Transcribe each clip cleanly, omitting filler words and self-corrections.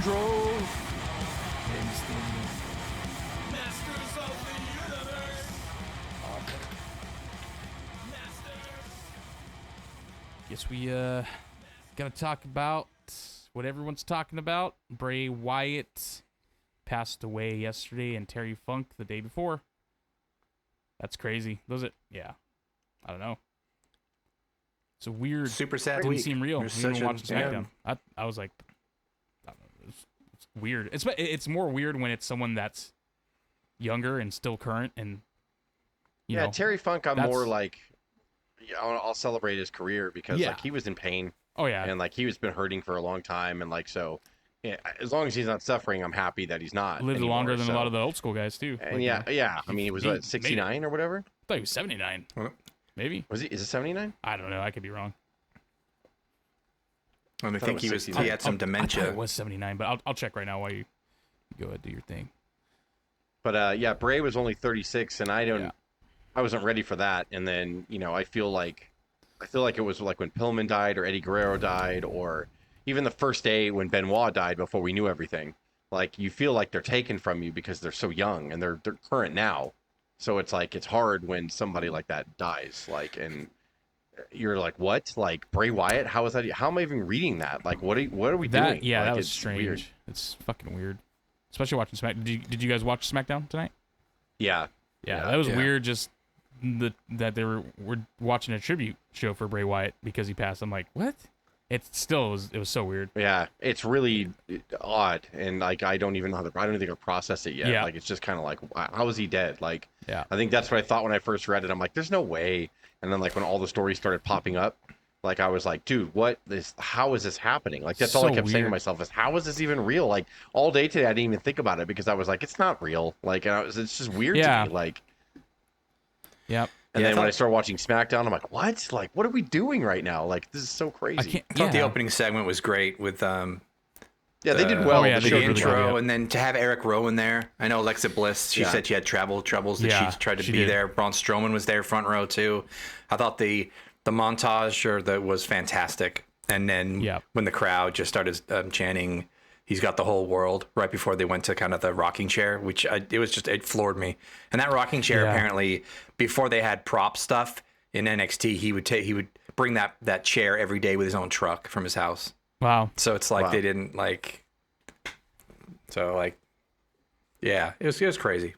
control. Masters of the universe. Guess we gotta talk about what everyone's talking about. Bray Wyatt passed away yesterday, and Terry Funk the day before. That's crazy. Yeah. I don't know. It's a weird. Super sad. Didn't week. seem real. There's Even such a- watching SmackDown. I was like, I don't know, it's weird. It's more weird when it's someone that's younger and still current, and you know. Terry Funk, I'm that's- more like, I'll celebrate his career because like he was in pain. Oh yeah. And like he was been hurting for a long time, and like so, as long as he's not suffering, I'm happy that he's not. Lived anymore, longer than so. a lot of the old school guys too. And Like, yeah. I mean, he was what, made 69 or whatever. I thought he was 79. Maybe. Was he? Is it 79? I don't know. I could be wrong. I thought think it was he 69. had some I dementia. thought it was 79, but I'll check right now while you go ahead and do your thing. But Bray was only 36, and I wasn't ready for that. And then I feel like it was like when Pillman died, or Eddie Guerrero died, or even the first day when Benoit died before we knew everything. Like you feel like they're taken from you because they're so young and they're current now. So it's like it's hard when somebody like that dies. Like, and you're like, what? Like Bray Wyatt? How is that? How am I even reading that? Like, what are we doing? Yeah, like, that was it's strange. weird. It's fucking weird, especially watching SmackDown. Did you guys watch SmackDown tonight? Yeah. Yeah, that was Yeah. weird. Just that they were watching a tribute show for Bray Wyatt because he passed. I'm like, what? It was so weird. Yeah, it's really odd, and like I don't even think I've processed it yet. Yeah. Like it's just kind of like, wow, how is he dead? Like, Yeah. I think that's what I thought when I first read it. I'm like, there's no way. And then like when all the stories started popping up, like I was like, dude, how is this happening? Like that's all I So kept saying to weird. myself is, how is this even real? Like all day today, I didn't even think about it because I was like, it's not real. Like, and it's just weird Yeah. to me. Like, Yep. and Yeah, then I when I thought- started watching SmackDown, I'm like, what? Like, what are we doing right now? Like, this is so crazy. I thought the opening segment was great with Yeah, they did well. Oh, yeah, The they the show did did really intro, well, yeah. and then to have Eric Rowe in there. I know Alexa Bliss. She Yeah. said she had travel troubles. That Yeah, she tried to she be did. there. Braun Strowman was there, front row too. I thought the montage was fantastic. And then Yep. when the crowd just started chanting, "He's got the whole world," right before they went to kind of the rocking chair, which it floored me. And that rocking chair, Yeah. apparently, before they had prop stuff in NXT, he would bring that chair every day with his own truck from his house. Wow. So it's like Wow. they didn't like. So like, yeah, it was crazy,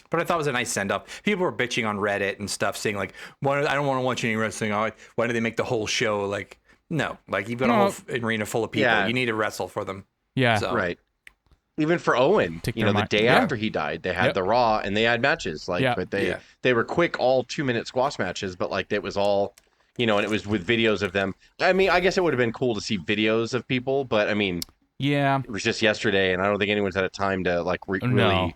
but I thought it was a nice send off. People were bitching on Reddit and stuff, saying like, "Why I don't want to watch any wrestling. Why do they make the whole show like?" No, like you've got a whole arena full of people. Yeah. You need to wrestle for them. Yeah. So, Right. Even for Owen, Take the their mind- day yeah. after he died, they had Yep. the Raw and they had matches. Like, Yeah. but Yeah. they were quick, all 2-minute squash matches. But like, it was all, and it was with videos of them. I mean, I guess it would have been cool to see videos of people, but I mean, Yeah. it was just yesterday, and I don't think anyone's had a time to like No. really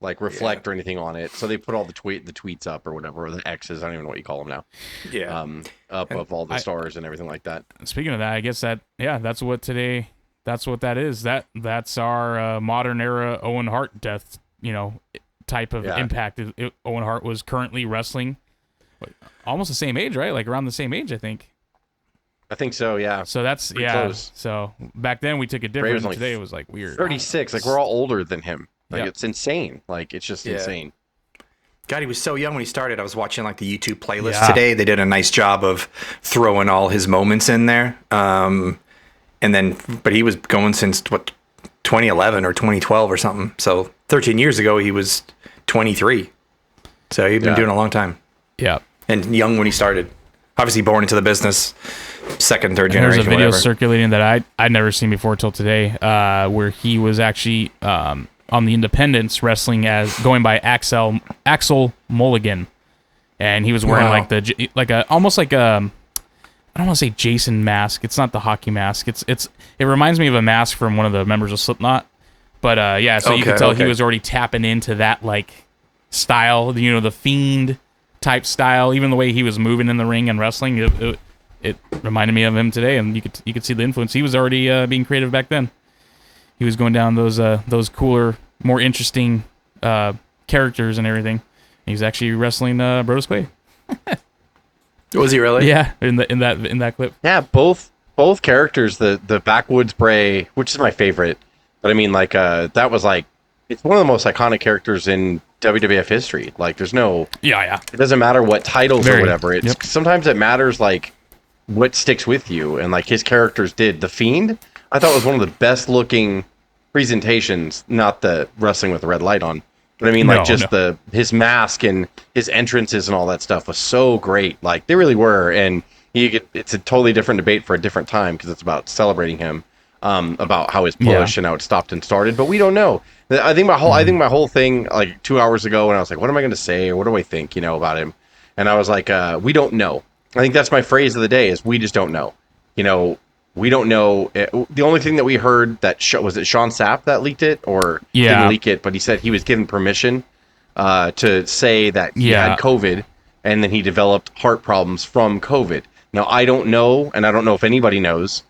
like reflect or anything on it. So they put all the tweets up or whatever, or the X's. I don't even know what you call them now. Yeah. Up of all the stars and everything like that. Speaking of that, I guess that's what that is. That's our modern era Owen Hart death, type of Yeah. impact. Owen Hart was currently wrestling almost the same age, right? Like around the same age, I think. I think so. Yeah. So that's Pretty close. So back then we took it Bray was different. only Today it was like weird. 36. Like we're all older than him. Like Yep. it's insane. Like it's just Yeah. insane. God, he was so young when he started. I was watching like the YouTube playlist Yeah. today. They did a nice job of throwing all his moments in there. And then, but he was going since 2011 or 2012 or something. So 13 years ago, he was 23. So he'd been Yeah. doing it a long time Yeah. and young when he started. Obviously born into the business, second, third There's generation, a video whatever. circulating that I'd never seen before till today, where he was actually on the Independents wrestling as going by Axel Mulligan, and he was wearing Wow. almost like a I don't want to say Jason mask. It's not the hockey mask. It reminds me of a mask from one of the members of Slipknot. But so you Okay, could tell he okay. was already tapping into that like style, the Fiend type style. Even the way he was moving in the ring and wrestling, it reminded me of him today, and you could see the influence. He was already being creative back then. He was going down those cooler, more interesting characters and everything. He was actually wrestling Brodus Clay. Was he really? Yeah, in that clip. Yeah, both characters, the backwoods Bray, which is my favorite, But I mean, like, that was like, it's one of the most iconic characters in WWF history. Like, there's no, Yeah. it doesn't matter what titles or Very. whatever. It's Yep. sometimes it matters like what sticks with you, and like his characters did. The Fiend, I thought was one of the best looking presentations. Not the wrestling with the red light on, but I mean, like, just his mask and his entrances and all that stuff was so great. Like, they really were, and it's a totally different debate for a different time because it's about celebrating him, about how his push and how it stopped and started. But we don't know. I think my whole thing, like 2 hours ago, when I was like, what am I going to say, or what do I think, about him? And I was like, we don't know. I think that's my phrase of the day, is we just don't know. We don't know. The only thing that we heard was it Sean Sapp that leaked it, or didn't leak it, but he said he was given permission to say that he had COVID, and then he developed heart problems from COVID. Now, I don't know, and I don't know if anybody knows.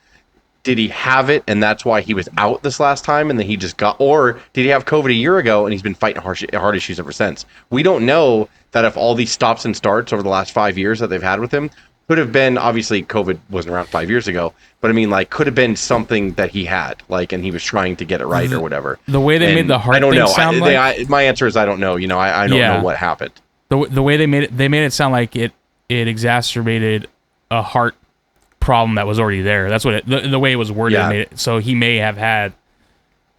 Did he have it, and that's why he was out this last time, and then he just got, or did he have COVID a year ago, and he's been fighting heart issues ever since? We don't know that if all these stops and starts over the last 5 years that they've had with him could have been, obviously COVID wasn't around 5 years ago, but I mean, like, could have been something that he had, like, and he was trying to get it right or whatever. The way they made the heart thing sound my answer is I don't know. I don't know what happened. The way they made it sound like it exacerbated a heart problem that was already there. That's what the way it was worded made it. So he may have had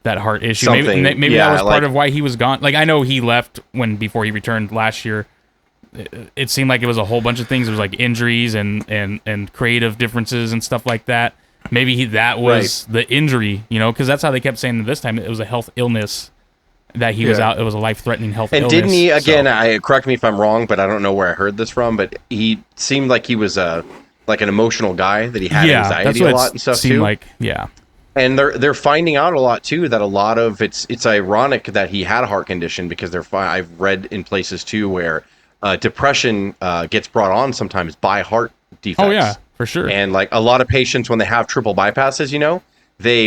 that heart issue. Maybe that was part of why he was gone. Like, I know he left before he returned last year. It seemed like it was a whole bunch of things. It was like injuries and creative differences and stuff like that. Maybe that was the injury, because that's how they kept saying that this time it was a health illness that he was out. It was a life-threatening health illness. And didn't he, again, correct me if I'm wrong, but I don't know where I heard this from, but he seemed like he was like an emotional guy, that he had anxiety a lot and stuff too. And they're finding out a lot too, that a lot of it's ironic that he had a heart condition, because I've read in places too where depression gets brought on sometimes by heart defects. Oh yeah, for sure. And like a lot of patients, when they have triple bypasses,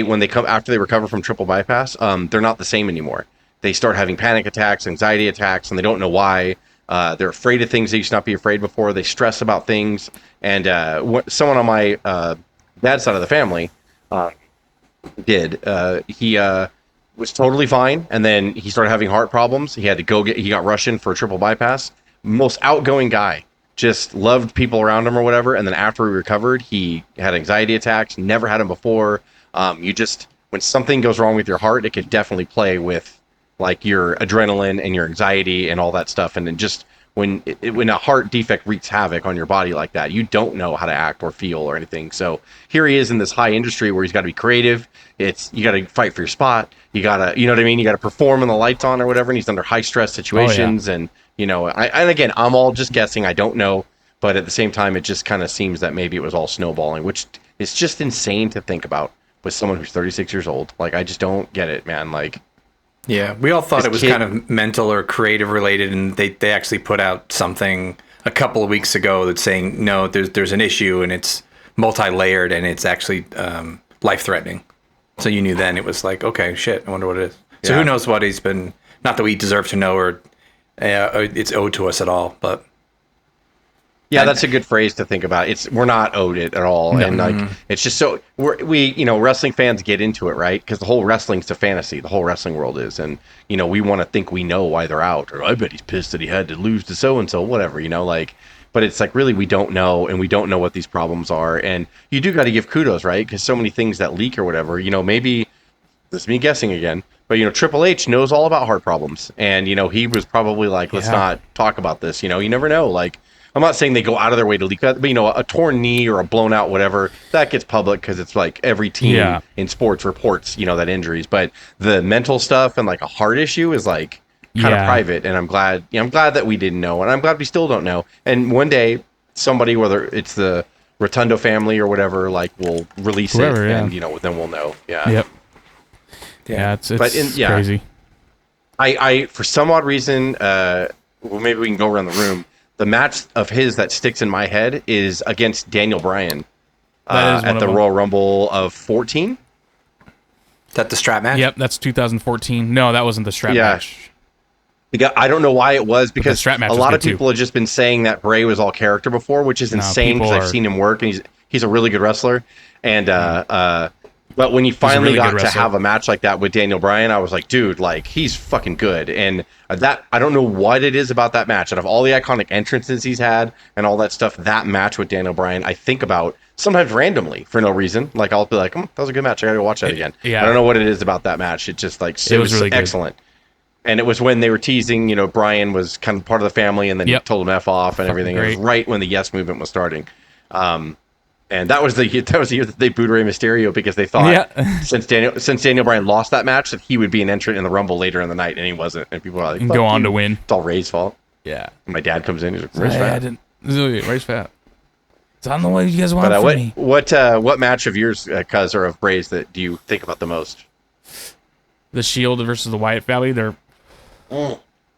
when they come after they recover from triple bypass, they're not the same anymore. They start having panic attacks, anxiety attacks, and they don't know why. They're afraid of things they used to not be afraid before. They stress about things. And someone on my dad's side of the family he was totally fine, and then he started having heart problems. He had to he got rushed in for a triple bypass. Most outgoing guy, just loved people around him or whatever. And then after he recovered, he had anxiety attacks. Never had them before. When something goes wrong with your heart, it could definitely play with like your adrenaline and your anxiety and all that stuff. And then just when a heart defect wreaks havoc on your body like that, you don't know how to act or feel or anything. So here he is in this high industry where he's got to be creative. You got to fight for your spot. You got to, you know what I mean? You got to perform when the light's on or whatever. And he's under high stress situations. And, and again, I'm all just guessing. I don't know. But at the same time, it just kind of seems that maybe it was all snowballing, which is just insane to think about with someone who's 36 years old. Like, I just don't get it, man. Like, yeah, we all thought it was kind of mental or creative related, and they actually put out something a couple of weeks ago that's saying, no, there's an issue, and it's multi-layered, and it's actually life-threatening. So you knew then. It was like, okay, shit, I wonder what it is. So who knows what he's been, not that we deserve to know or it's owed to us at all, but... Yeah, that's a good phrase to think about. We're not owed it at all, and like it's just so we wrestling fans get into it, right? Because the whole wrestling's a fantasy. The whole wrestling world is, and we want to think we know why they're out, or I bet he's pissed that he had to lose to so and so, whatever, But it's like really we don't know, and we don't know what these problems are, and you do got to give kudos, right? Because so many things that leak or whatever, maybe this is me guessing again, but Triple H knows all about heart problems, and he was probably like, let's not talk about this. You never know, like. I'm not saying they go out of their way to leak that, but a torn knee or a blown out whatever, that gets public because it's like every team in sports reports, that injuries. But the mental stuff and like a heart issue is like kind of private, and I'm glad that we didn't know, and I'm glad we still don't know. And one day somebody, whether it's the Rotundo family or whatever, like will release it, and then we'll know. Yeah. Yep. Yeah, it's crazy. I for some odd reason, well, maybe we can go around the room. The match of his that sticks in my head is against Daniel Bryan at the Royal Rumble of 14. Is that the strap match? Yep, that's 2014. No, that wasn't the strap match. I don't know why it was, because a lot of people have just been saying that Bray was all character before, which is insane because I've seen him work, and he's a really good wrestler. And But when he finally really good got to wrestler. have a match like that with Daniel Bryan, I was like, dude, like he's fucking good. And that I don't know what it is about that match. Out of all the iconic entrances he's had and all that stuff, that match with Daniel Bryan, I think about sometimes randomly for no reason. Like I'll be like, that was a good match. I gotta go watch that again. Yeah. I don't know what it is about that match. It just like it was really good. excellent. And it was when they were teasing, Bryan was kind of part of the family, and then he told him F off and everything. It was right when the Yes movement was starting. And that was the year that they booed Rey Mysterio because they thought since Daniel Bryan lost that match that he would be an entrant in the Rumble later in the night, and he wasn't. And people were like, go on to win. It's all Ray's fault. Yeah. And my dad comes in, he's like, Ray's fat. Ray's fat. It's on the way you guys want But me. what match of yours, Cuz, or of Bray's that do you think about the most? The Shield versus the Wyatt family. They're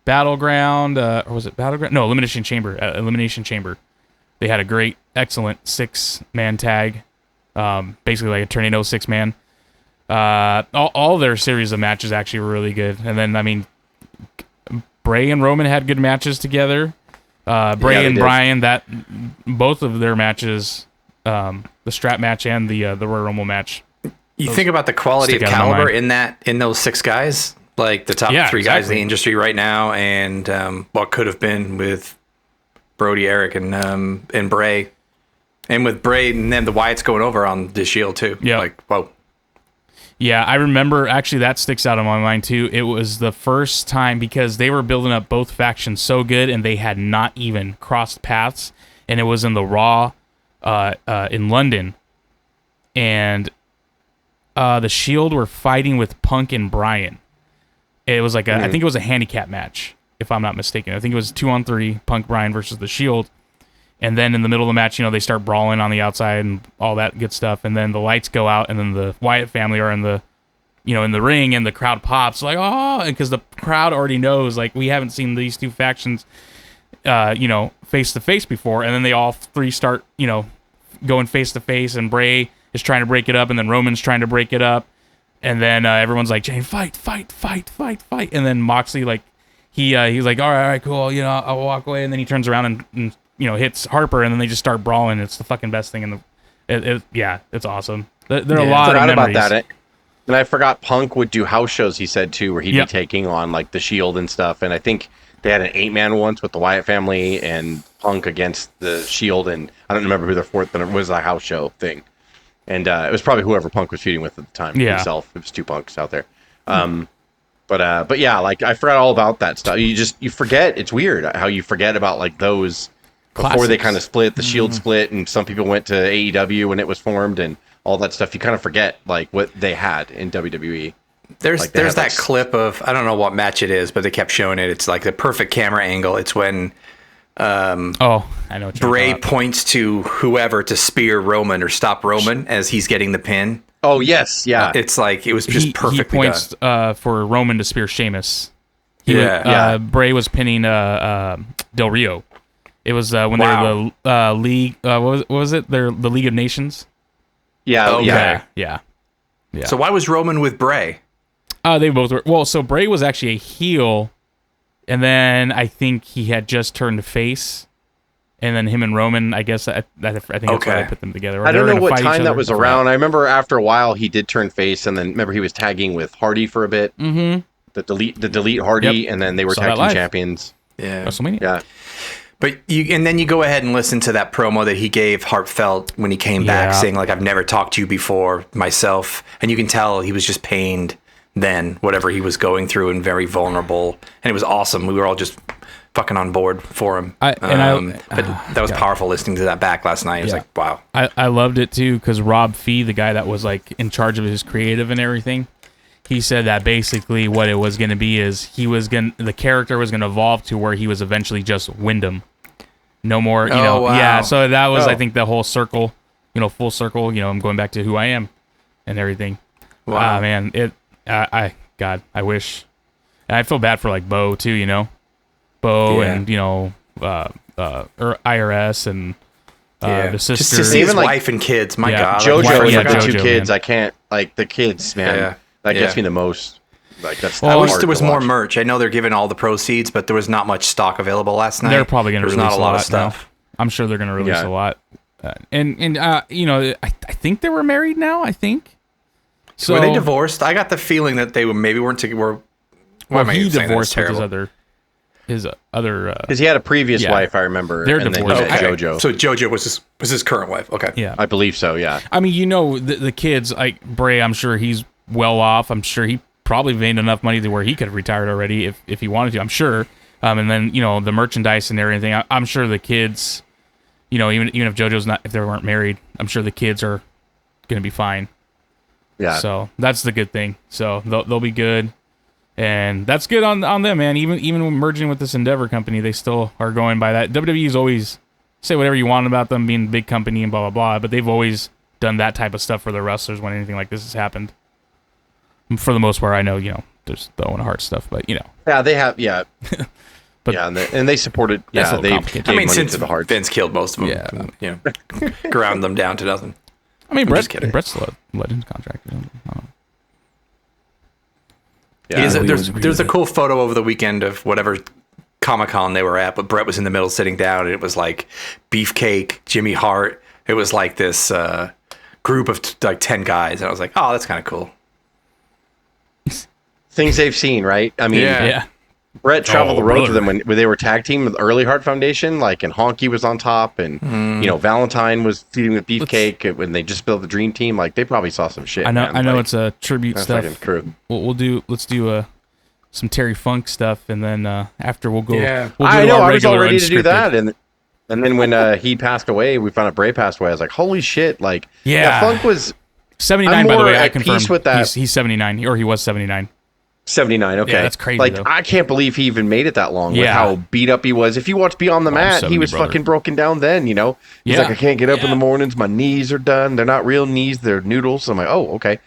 Battleground, or was it Battleground? No, Elimination Chamber. Elimination Chamber. They had a great, excellent 6-man tag, basically like a tornado 6-man. All their series of matches actually were really good. And then, I mean, Bray and Roman had good matches together. Bray and Bryan, both of their matches, the strap match and the Royal Rumble match. You think about the quality of caliber in those 6 guys, like the top 3 guys in the industry right now, and what could have been with Brody, Eric, and Bray, and with Bray, and then the Wyatts going over on the Shield too. Yeah, like whoa. Yeah, I remember actually that sticks out in my mind too. It was the first time because they were building up both factions so good, and they had not even crossed paths, and it was in the Raw, in London, and the Shield were fighting with Punk and Bryan. It was like I think it was a handicap match, if I'm not mistaken. I think it was 2-on-3, Punk Bryan versus the Shield. And then in the middle of the match, they start brawling on the outside and all that good stuff. And then the lights go out, and then the Wyatt family are in the ring, and the crowd pops like, oh, because the crowd already knows, like, we haven't seen these two factions, face to face before. And then they all 3 start, going face to face, and Bray is trying to break it up, and then Roman's trying to break it up. And then everyone's like, Jane, fight. And then Moxley, like, he's like, all right, cool, I'll walk away. And then he turns around and hits Harper, and then they just start brawling. It's the fucking best thing in the. It's awesome. There are a lot of memories. About that. And I forgot Punk would do house shows. He said too, where he'd be taking on like the Shield and stuff. And I think they had an 8-man once with the Wyatt family and Punk against the Shield, and I don't remember who their fourth, but it was a house show thing. And it was probably whoever Punk was feuding with at the time himself. It was 2 Punks out there. But yeah, like I forgot all about that stuff. You forget. It's weird how you forget about like those before they kind of split. The Shield split, and some people went to AEW when it was formed, and all that stuff. You kind of forget like what they had in WWE. There's that clip of, I don't know what match it is, but they kept showing it. It's like the perfect camera angle. It's when I know what Bray points to whoever to spear Roman or stop Roman as he's getting the pin. Oh yes, yeah. It's like it was just perfectly He points for Roman to spear Sheamus. Bray was pinning Del Rio. It was when they were the league. What was it? They're the League of Nations. Yeah. Okay. Yeah. So why was Roman with Bray? They both were. Well, so Bray was actually a heel, and then I think he had just turned face, and then him and Roman, I guess, I think that's why I put them together. I don't know what time that was around. I remember after a while he did turn face, and then remember he was tagging with Hardy for a bit. Mm-hmm. The delete Hardy, and then they were tag team champions. Yeah. WrestleMania. Yeah. But then you go ahead and listen to that promo that he gave Heartfelt when he came back, saying like, "I've never talked to you before myself," and you can tell he was just pained then, whatever he was going through, and very vulnerable, and it was awesome. We were all just fucking on board for him. But that was powerful listening to that back last night. It was like, wow. I loved it too, because Rob Fee, the guy that was like in charge of his creative and everything, he said that basically what it was going to be is the character was going to evolve to where he was eventually just Wyndham. No more, yeah. So that was, I think, the whole circle, full circle. I'm going back to who I am and everything. Wow, man, I wish. And I feel bad for like Bo too, Bo and IRS and the sister. Just to see his wife and kids. My God, JoJo had the 2 kids. Man. I can't the kids, man. Yeah. That gets me the most. Like that's. I wish there was more merch. I know they're giving all the proceeds, but there was not much stock available last night. They're probably going to release not a lot of stuff. Now. I'm sure they're going to release a lot. And I think they were married now. I think. So were they divorced? I got the feeling that they maybe weren't together. well, he divorced with his other. Because he had a previous Yeah. wife, I remember. They're and then he divorced. met Okay. JoJo. So JoJo was his current wife. Okay. Yeah. I believe so, yeah. I mean, the kids, like Bray, I'm sure he's well off. I'm sure he probably made enough money to where he could have retired already if he wanted to. I'm sure. And then, the merchandise and everything, I'm sure the kids, even if JoJo's not, if they weren't married, I'm sure the kids are going to be fine. Yeah. So that's the good thing. So they'll be good. And that's good on them, man. Even when merging with this Endeavor company, they still are going by that. WWE's always say whatever you want about them being a big company and blah, blah, blah, but they've always done that type of stuff for the wrestlers when anything like this has happened. For the most part, I know, there's the Owen Hart stuff, but, Yeah, they have, yeah. But yeah, and they supported, That's a yeah, little they complicated. gave I mean, money since to the Hearts. Vince killed most of them, ground them down to nothing. I mean, just kidding. Brett's a Legends contract. I don't know. Yeah, There's a cool photo over the weekend of whatever Comic-Con they were at, but Brett was in the middle sitting down, and it was like Beefcake, Jimmy Hart. It was like this group of like 10 guys, and I was like, oh, that's kind of cool. Things they've seen, right? I mean, Yeah. Brett traveled the road brother. with them when they were tag team with Early Heart Foundation, and Honky was on top, and Valentine was feuding with Beefcake when they just built the Dream Team. They probably saw some shit. I know. man. I know it's a tribute that's stuff. fucking true. Let's do some Terry Funk stuff, and then after we'll go. Yeah. We'll go I to know. our I was all regular ready to do Unscripted. that, and then when he passed away, we found out Bray passed away. I was like, holy shit! Yeah. Funk was 79. I'm By the more way, I at peace confirmed with that. he's 79, or he was 79. 79. Okay, that's crazy, though. I can't believe he even made it that long. With Yeah. how beat up he was. If you watch Beyond the I'm Mat, 70, he was brother. fucking broken down. Then He's Yeah. like, I can't get up in the mornings. My knees are done. They're not real knees. They're noodles. I'm like, oh, okay.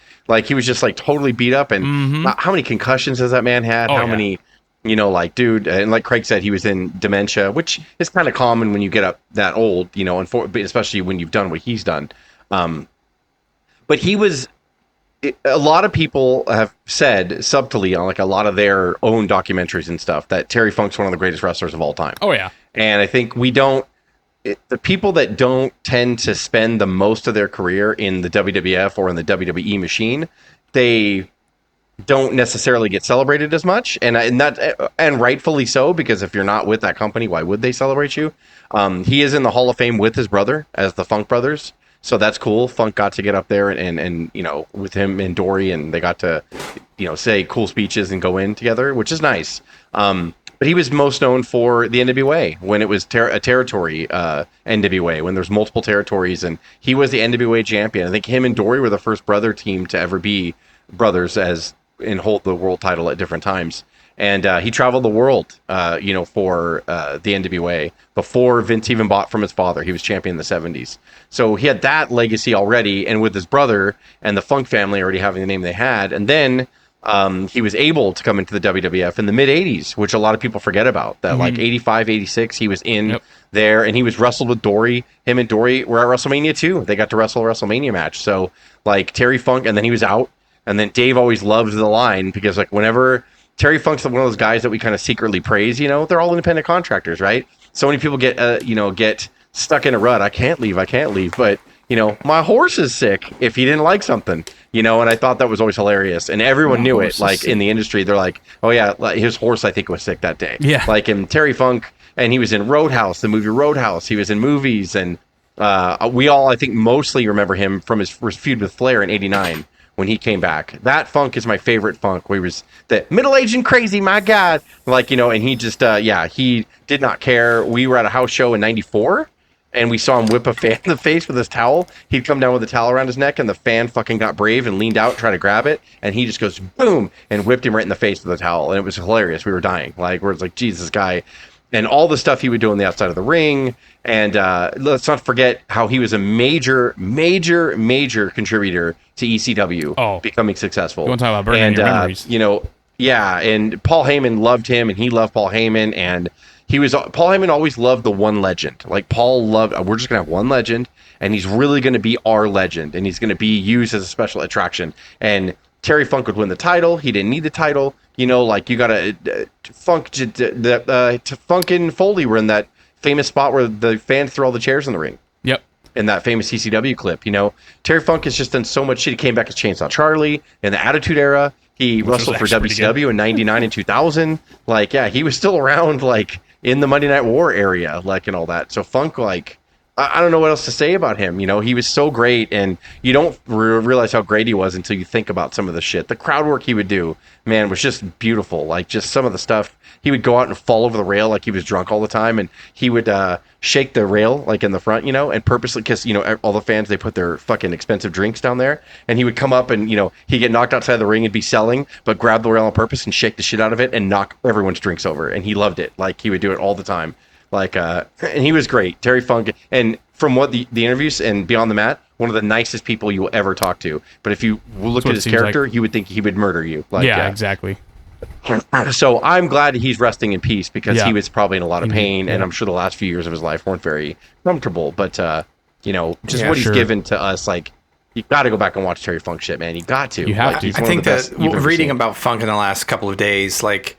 He was just totally beat up. And how many concussions has that man had? Oh, how yeah. many? Dude, and like Craig said, he was in dementia, which is kind of common when you get up that old, especially when you've done what he's done. But he was. A lot of people have said subtly on a lot of their own documentaries and stuff that Terry Funk's one of the greatest wrestlers of all time. Oh yeah. And I think the people that don't tend to spend the most of their career in the WWF or in the WWE machine, they don't necessarily get celebrated as much, and rightfully so, because if you're not with that company, why would they celebrate you? He is in the Hall of Fame with his brother as the Funk Brothers. So that's cool. Funk got to get up there and with him and Dory, and they got to, say cool speeches and go in together, which is nice. But he was most known for the NWA when it was a territory NWA, when there's multiple territories, and he was the NWA champion. I think him and Dory were the first brother team to ever be brothers and hold the world title at different times. And he traveled the world, for the NWA before Vince even bought from his father. He was champion in the 70s. So he had that legacy already, and with his brother and the Funk family already having the name they had. And then he was able to come into the WWF in the mid-'80s, which a lot of people forget about. That 85, 86, he was in there, and he was wrestled with Dory. Him and Dory were at WrestleMania too. They got to wrestle a WrestleMania match. So Terry Funk, and then he was out. And then Dave always loved the line because whenever Terry Funk's one of those guys that we kind of secretly praise, they're all independent contractors, right? So many people get stuck in a rut. I can't leave. But, my horse is sick if he didn't like something, and I thought that was always hilarious. And everyone knew it, in the industry. They're like, oh, yeah, his horse, I think, was sick that day. Yeah. And Terry Funk, and he was in Roadhouse, the movie Roadhouse. He was in movies. And we all, I think, mostly remember him from his first feud with Flair in 89. When he came back. That Funk is my favorite Funk, where he was the middle-aged and crazy, my God. And he just, he did not care. We were at a house show in 94, and we saw him whip a fan in the face with his towel. He'd come down with a towel around his neck, and the fan fucking got brave and leaned out, trying to grab it, and he just goes, boom, and whipped him right in the face with a towel. And it was hilarious. We were dying. We're Jesus, guy. And all the stuff he would do on the outside of the ring. And let's not forget how he was a major, major, major contributor to ECW becoming successful. You want to talk about burning your memories? And Paul Heyman loved him, and he loved Paul Heyman. And Paul Heyman always loved the one legend. Paul loved, we're just going to have one legend, and he's really going to be our legend, and he's going to be used as a special attraction. And Terry Funk would win the title. He didn't need the title. You got to Funk and Foley were in that famous spot where the fans threw all the chairs in the ring. Yep. in that famous ECW clip. You know, Terry Funk has just done so much shit. He came back as Chainsaw Charlie in the Attitude Era. He wrestled for WCW in 99 and 2000. Like, yeah, he was still around, like, in the Monday Night War area, like, and all that. So Funk, like, I don't know what else to say about him. You know, he was so great, and you don't realize how great he was until you think about some of the shit. The crowd work he would do, man, was just beautiful. Like, just some of the stuff. He would go out and fall over the rail like he was drunk all the time, and he would shake the rail, like, in the front, you know, and purposely, because, you know, all the fans, they put their fucking expensive drinks down there, and he would come up and, you know, he'd get knocked outside the ring and be selling, but grab the rail on purpose and shake the shit out of it and knock everyone's drinks over, and he loved it. Like, he would do it all the time. Like, and he was great. Terry Funk, and from what the interviews and Beyond the Mat, one of the nicest people you'll ever talk to. But if you looked at his character, you would think he would murder you. Like, yeah, exactly. So I'm glad he's resting in peace, because he was probably in a lot of pain, and I'm sure the last few years of his life weren't very comfortable. But, you know, just what he's given to us, like, you got to go back and watch Terry Funk shit, man. You got to. You have to. I think that reading about Funk in the last couple of days, like,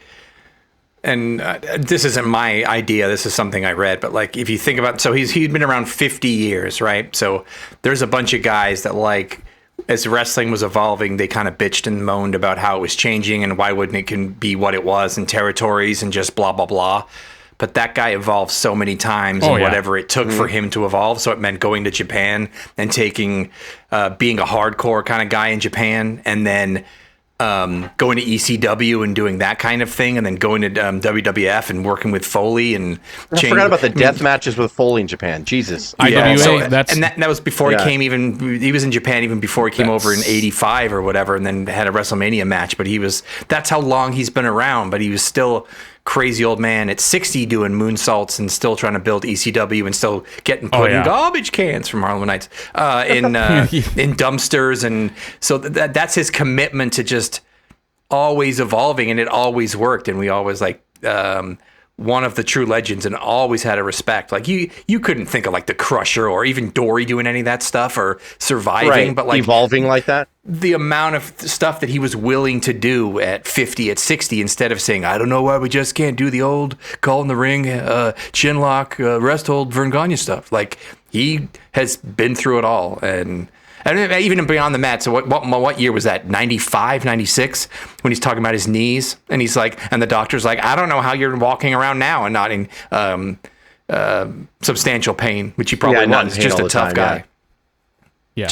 and this isn't my idea, this is something I read, but, like, if you think about, so he'd been around 50 years, right? So there's a bunch of guys that, like, as wrestling was evolving, they kind of bitched and moaned about how it was changing and why wouldn't it can be what it was in territories and just blah, blah, blah. But that guy evolved so many times and whatever it took for him to evolve. So it meant going to Japan and taking, being a hardcore kind of guy in Japan, and then going to ECW and doing that kind of thing, and then going to WWF and working with Foley and I forgot about the death matches with Foley in Japan. Jesus. IWA, that was before he came he was in Japan even before he came over in 85 or whatever, and then had a WrestleMania match. But that's how long he's been around, but he was still crazy old man at 60 doing moonsaults and still trying to build ECW and still getting put in garbage cans from Harlem Nights in dumpsters. And so that's his commitment to just always evolving, and it always worked. And we always, like, one of the true legends, and always had a respect. Like, you couldn't think of, like, the Crusher or even Dory doing any of that stuff or surviving, but, like, evolving like that. The amount of stuff that he was willing to do at 50, at 60, instead of saying, I don't know why we just can't do the old call in the ring, chin lock, rest hold, Vern Gagne stuff. Like, he has been through it all. And even Beyond the Mat, so what year was that? 95, 96, when he's talking about his knees, and he's like, and the doctor's like, I don't know how you're walking around now and not in substantial pain, which he probably was. Just a tough guy. Yeah.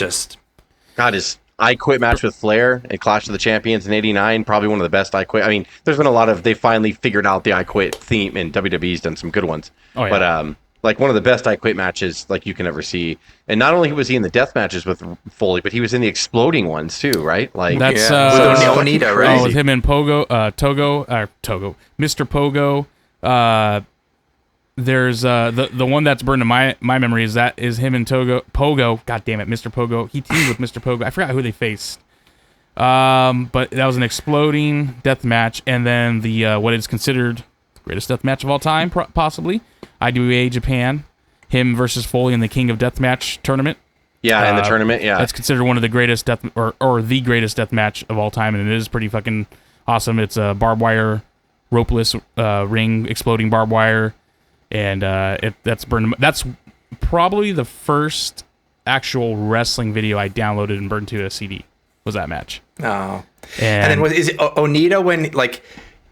God, his I Quit match with Flair at Clash of the Champions in '89, probably one of the best I Quit. I mean, there's been a lot of, they finally figured out the I Quit theme, and WWE's done some good ones. Oh, yeah. But like, one of the best I Quit matches, like, you can ever see. And not only was he in the death matches with Foley, but he was in the exploding ones too, right? Like, that's with Onita, right? Oh, with him and Mr. Pogo. There's the one that's burned in my memory is him and Pogo. God damn it, Mr. Pogo. He teamed with Mr. Pogo. I forgot who they faced. But that was an exploding death match, and then the what is considered the greatest death match of all time, possibly. IWA Japan, him versus Foley in the King of Deathmatch tournament. Yeah, in the tournament, yeah. That's considered one of the greatest or the greatest death match of all time, and it is pretty fucking awesome. It's a barbed wire, ropeless ring, exploding barbed wire, and that's burned. That's probably the first actual wrestling video I downloaded and burned to a CD. Was that match? Oh, and then is it Onita when, like,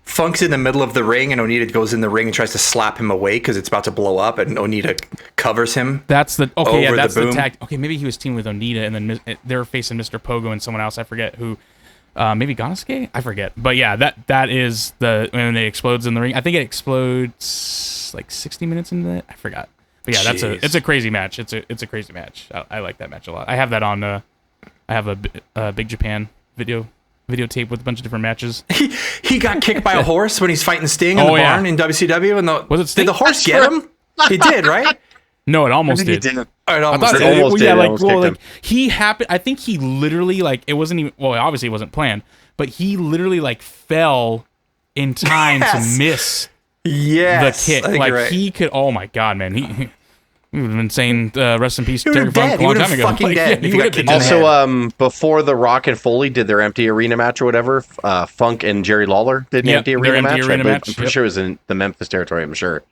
Funk's in the middle of the ring and Onita goes in the ring and tries to slap him away because it's about to blow up, and Onita covers him. That's the that's the tag. Okay, maybe he was teamed with Onita, and then they're facing Mr. Pogo and someone else. I forget who. Maybe Ganosuke? I forget. But yeah, that is the when it explodes in the ring. I think it explodes like 60 minutes into it. I forgot. But yeah, it's a crazy match. It's a crazy match. I like that match a lot. I have that on. I have a Big Japan videotape with a bunch of different matches. He got kicked by a horse when he's fighting Sting in the barn in WCW. And was it Sting? Did the horse get him? He did, right? No, it almost did. It almost did. He happened. I think he literally, like, it wasn't even. Well, obviously it wasn't planned, but he literally, like, fell in time to miss the kick. Like, right. He could. Oh my god, man. He would have been saying rest in peace, Terry Funk, a long time ago. Fucking dead. Also, before The Rock and Foley did their empty arena match or whatever, Funk and Jerry Lawler did an empty arena match. I'm pretty sure it was in the Memphis territory, I'm sure.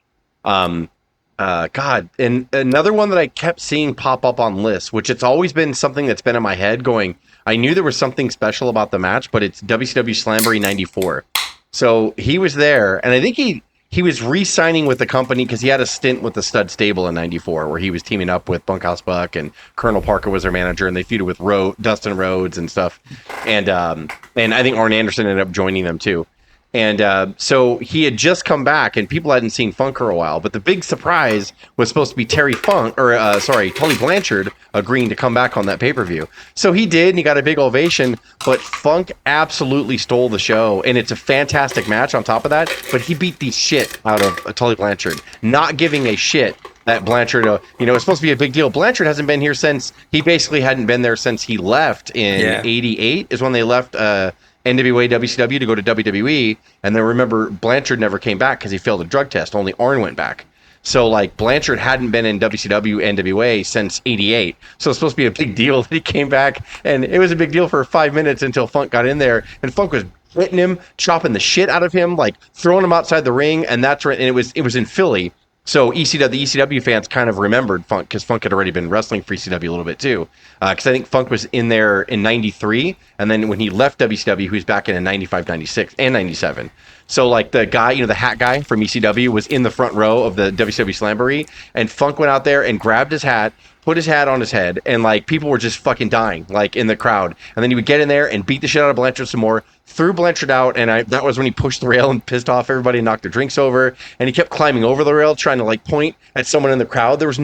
God, and another one that I kept seeing pop up on lists, which it's always been something that's been in my head going, I knew there was something special about the match, but it's WCW Slamboree 94. So he was there, and I think he was re-signing with the company because he had a stint with the Stud Stable in 94 where he was teaming up with Bunkhouse Buck and Colonel Parker was their manager, and they feuded with Dustin Rhodes and stuff. And I think Arn Anderson ended up joining them too. And so he had just come back, and people hadn't seen Funk for a while. But the big surprise was supposed to be Tully Blanchard agreeing to come back on that pay-per-view. So he did, and he got a big ovation. But Funk absolutely stole the show, and it's a fantastic match on top of that. But he beat the shit out of Tully Blanchard, not giving a shit that Blanchard, it's supposed to be a big deal. Blanchard hasn't been here since, he basically hadn't been there since he left in 88 is when they left NWA WCW to go to WWE, and then remember Blanchard never came back because he failed a drug test. Only Arn went back. So like Blanchard hadn't been in WCW NWA since '88. So it's supposed to be a big deal that he came back, and it was a big deal for 5 minutes until Funk got in there, and Funk was hitting him, chopping the shit out of him, like throwing him outside the ring, and that's right. And it was in Philly. So the ECW fans kind of remembered Funk because Funk had already been wrestling for ECW a little bit too. Because I think Funk was in there in 93, and then when he left WCW, he was back in 95, 96, and 97. So like the guy, the hat guy from ECW was in the front row of the WCW Slamboree, and Funk went out there and grabbed his hat, put his hat on his head, and like people were just fucking dying like in the crowd. And then he would get in there and beat the shit out of Blanchard some more, threw Blanchard out, and that was when he pushed the rail and pissed off everybody and knocked their drinks over. And he kept climbing over the rail trying to like point at someone in the crowd. There was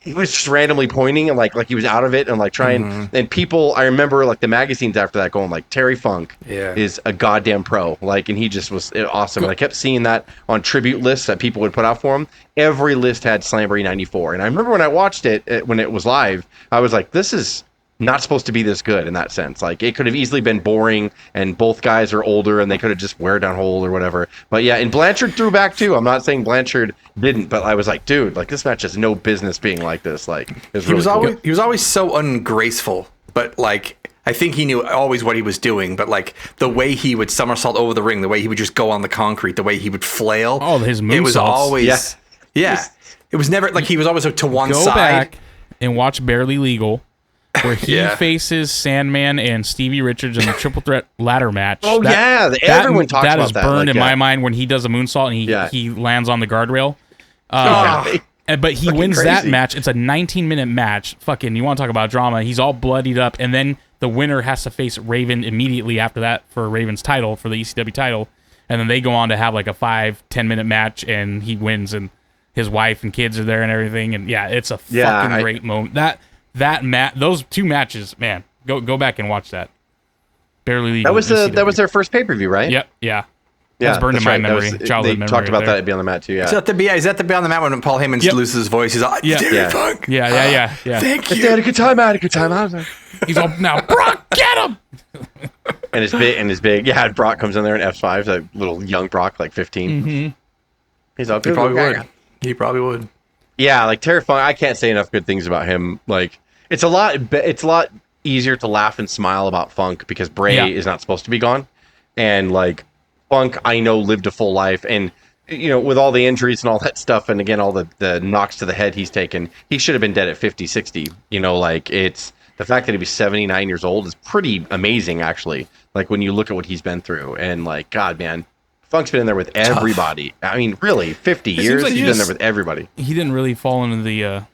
he was just randomly pointing and like he was out of it and like trying. And people, I remember like the magazines after that going like, Terry Funk is a goddamn pro. Like, and he just was awesome. And I kept seeing that on tribute lists that people would put out for him. Every list had Slamboree 94. And I remember when I watched it when it was live, I was like, this is not supposed to be this good in that sense. Like it could have easily been boring, and both guys are older and they could have just wear down hole or whatever. But yeah, and Blanchard threw back too. I'm not saying Blanchard didn't, but I was like, dude, like this match has no business being like this. Like he was always so ungraceful, but like I think he knew always what he was doing. But like the way he would somersault over the ring, the way he would just go on the concrete, the way he would flail. Oh, his moonsaults. It was always It was never like he was always to one side. Go back and watch Barely Legal, where he faces Sandman and Stevie Richards in the triple threat ladder match. Oh, everyone talks about that. That is burned in my mind when he does a moonsault and he lands on the guardrail. But he wins that match. It's a 19-minute match. Fucking, you want to talk about drama. He's all bloodied up, and then the winner has to face Raven immediately after that for Raven's title, for the ECW title. And then they go on to have like a 5-10-minute match, and he wins, and his wife and kids are there and everything. And yeah, it's a fucking great moment. Those two matches, man, go back and watch that. Barely Legal. That was their first pay-per-view, right? Yep, yeah. That's burned in my memory. They talked about that at Beyond the Mat too. Yeah. Is that the Beyond the Mat when Paul Heyman loses his voice? He's like, Funk. Yeah. Thank you. They had a good time. I had a good time. He's all, now Brock, get him. And his big. Yeah, Brock comes in there in F5, like little young Brock, like 15. Mm-hmm. He's all, he probably would. Yeah, like Terry Funk. I can't say enough good things about him. Like it's a lot easier to laugh and smile about Funk because Bray is not supposed to be gone, and like Funk, I know, lived a full life, and with all the injuries and all that stuff, and again all the knocks to the head he's taken, he should have been dead at 50, 60. Like it's the fact that he was 79 years old is pretty amazing, actually. Like when you look at what he's been through, and like God, man. Funk's been in there with everybody. Tough. I mean, really, 50 years he's been there with everybody. He didn't really fall into the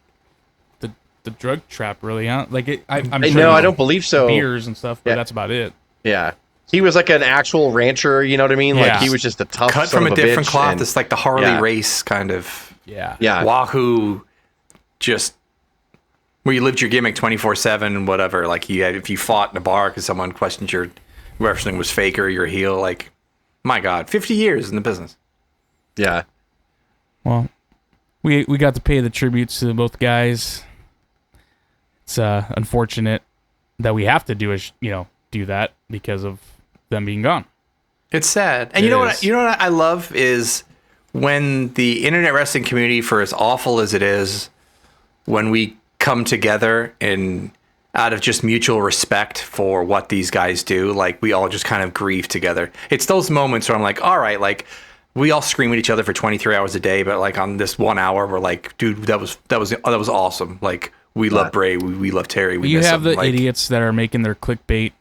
drug trap, really, huh? Like I'm sure no, I don't believe so. Beers and stuff, but that's about it. Yeah, he was like an actual rancher. You know what I mean? Like he was just a tough cut son from of a different cloth. And, it's like the Harley race kind of. Yeah. Wahoo, just where you lived your gimmick 24/7 and whatever. Like if you fought in a bar because someone questioned your wrestling was fake or your heel, like. My God, 50 years in the business. Yeah. Well, we got to pay the tributes to both guys. It's unfortunate that we have to do that because of them being gone. It's sad. And you know what I love is when the internet wrestling community, for as awful as it is, when we come together and out of just mutual respect for what these guys do, like we all just kind of grieve together. It's those moments where I'm like, all right, like we all scream at each other for 23 hours a day, but like on this 1 hour, we're like, dude, that was awesome. Like, we love Bray, we love Terry. We You miss have him. the Like, idiots that are making their clickbait,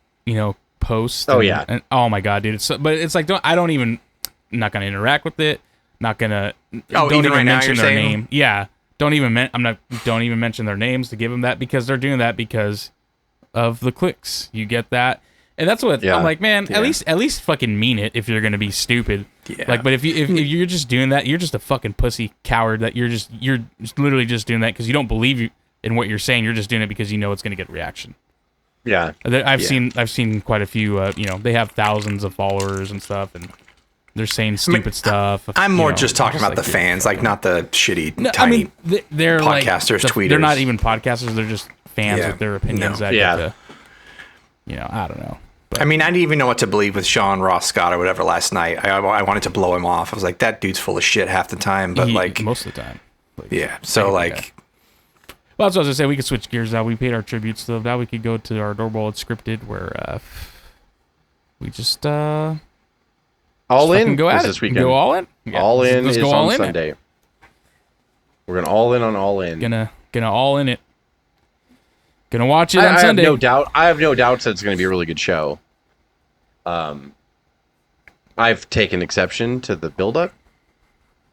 posts. Oh, and, yeah. and oh my god, dude! But it's like I'm not gonna interact with it. Not gonna. Don't even even right now mention you're their saying? name. Yeah. Don't even. Don't even mention their names to give them that because they're doing that because of the clicks. You get that, and that's what Yeah. I'm like. Man, Yeah. at least fucking mean it if you're gonna be stupid. Yeah. Like, but if you're just doing that, you're just a fucking pussy coward. That you're literally just doing that because you don't believe in what you're saying. You're just doing it because you know it's gonna get a reaction. Yeah. I've seen quite a few. They have thousands of followers and stuff, and they're saying stupid stuff. I'm more just talking about the fans, like not the shitty tiny. They're podcasters, like, tweeters. They're not even podcasters. They're just fans Yeah. with their opinions. No. That Yeah. get to, I don't know. But I mean, I didn't even know what to believe with Sean Ross Scott or whatever last night. I wanted to blow him off. I was like, that dude's full of shit half the time. But most of the time. Like, yeah. So like, well, that's what I was gonna say. We could switch gears now. We paid our tributes, so now we could go to our normal Unscripted, where we just All fucking in go is at this it. weekend. Go all in. Yeah, All in let's is go all on in it. Sunday. We're gonna all in on All In. Gonna all in it. Gonna watch it on I have Sunday. no doubt. I have no doubts that it's going to be a really good show. I've taken exception to the build-up.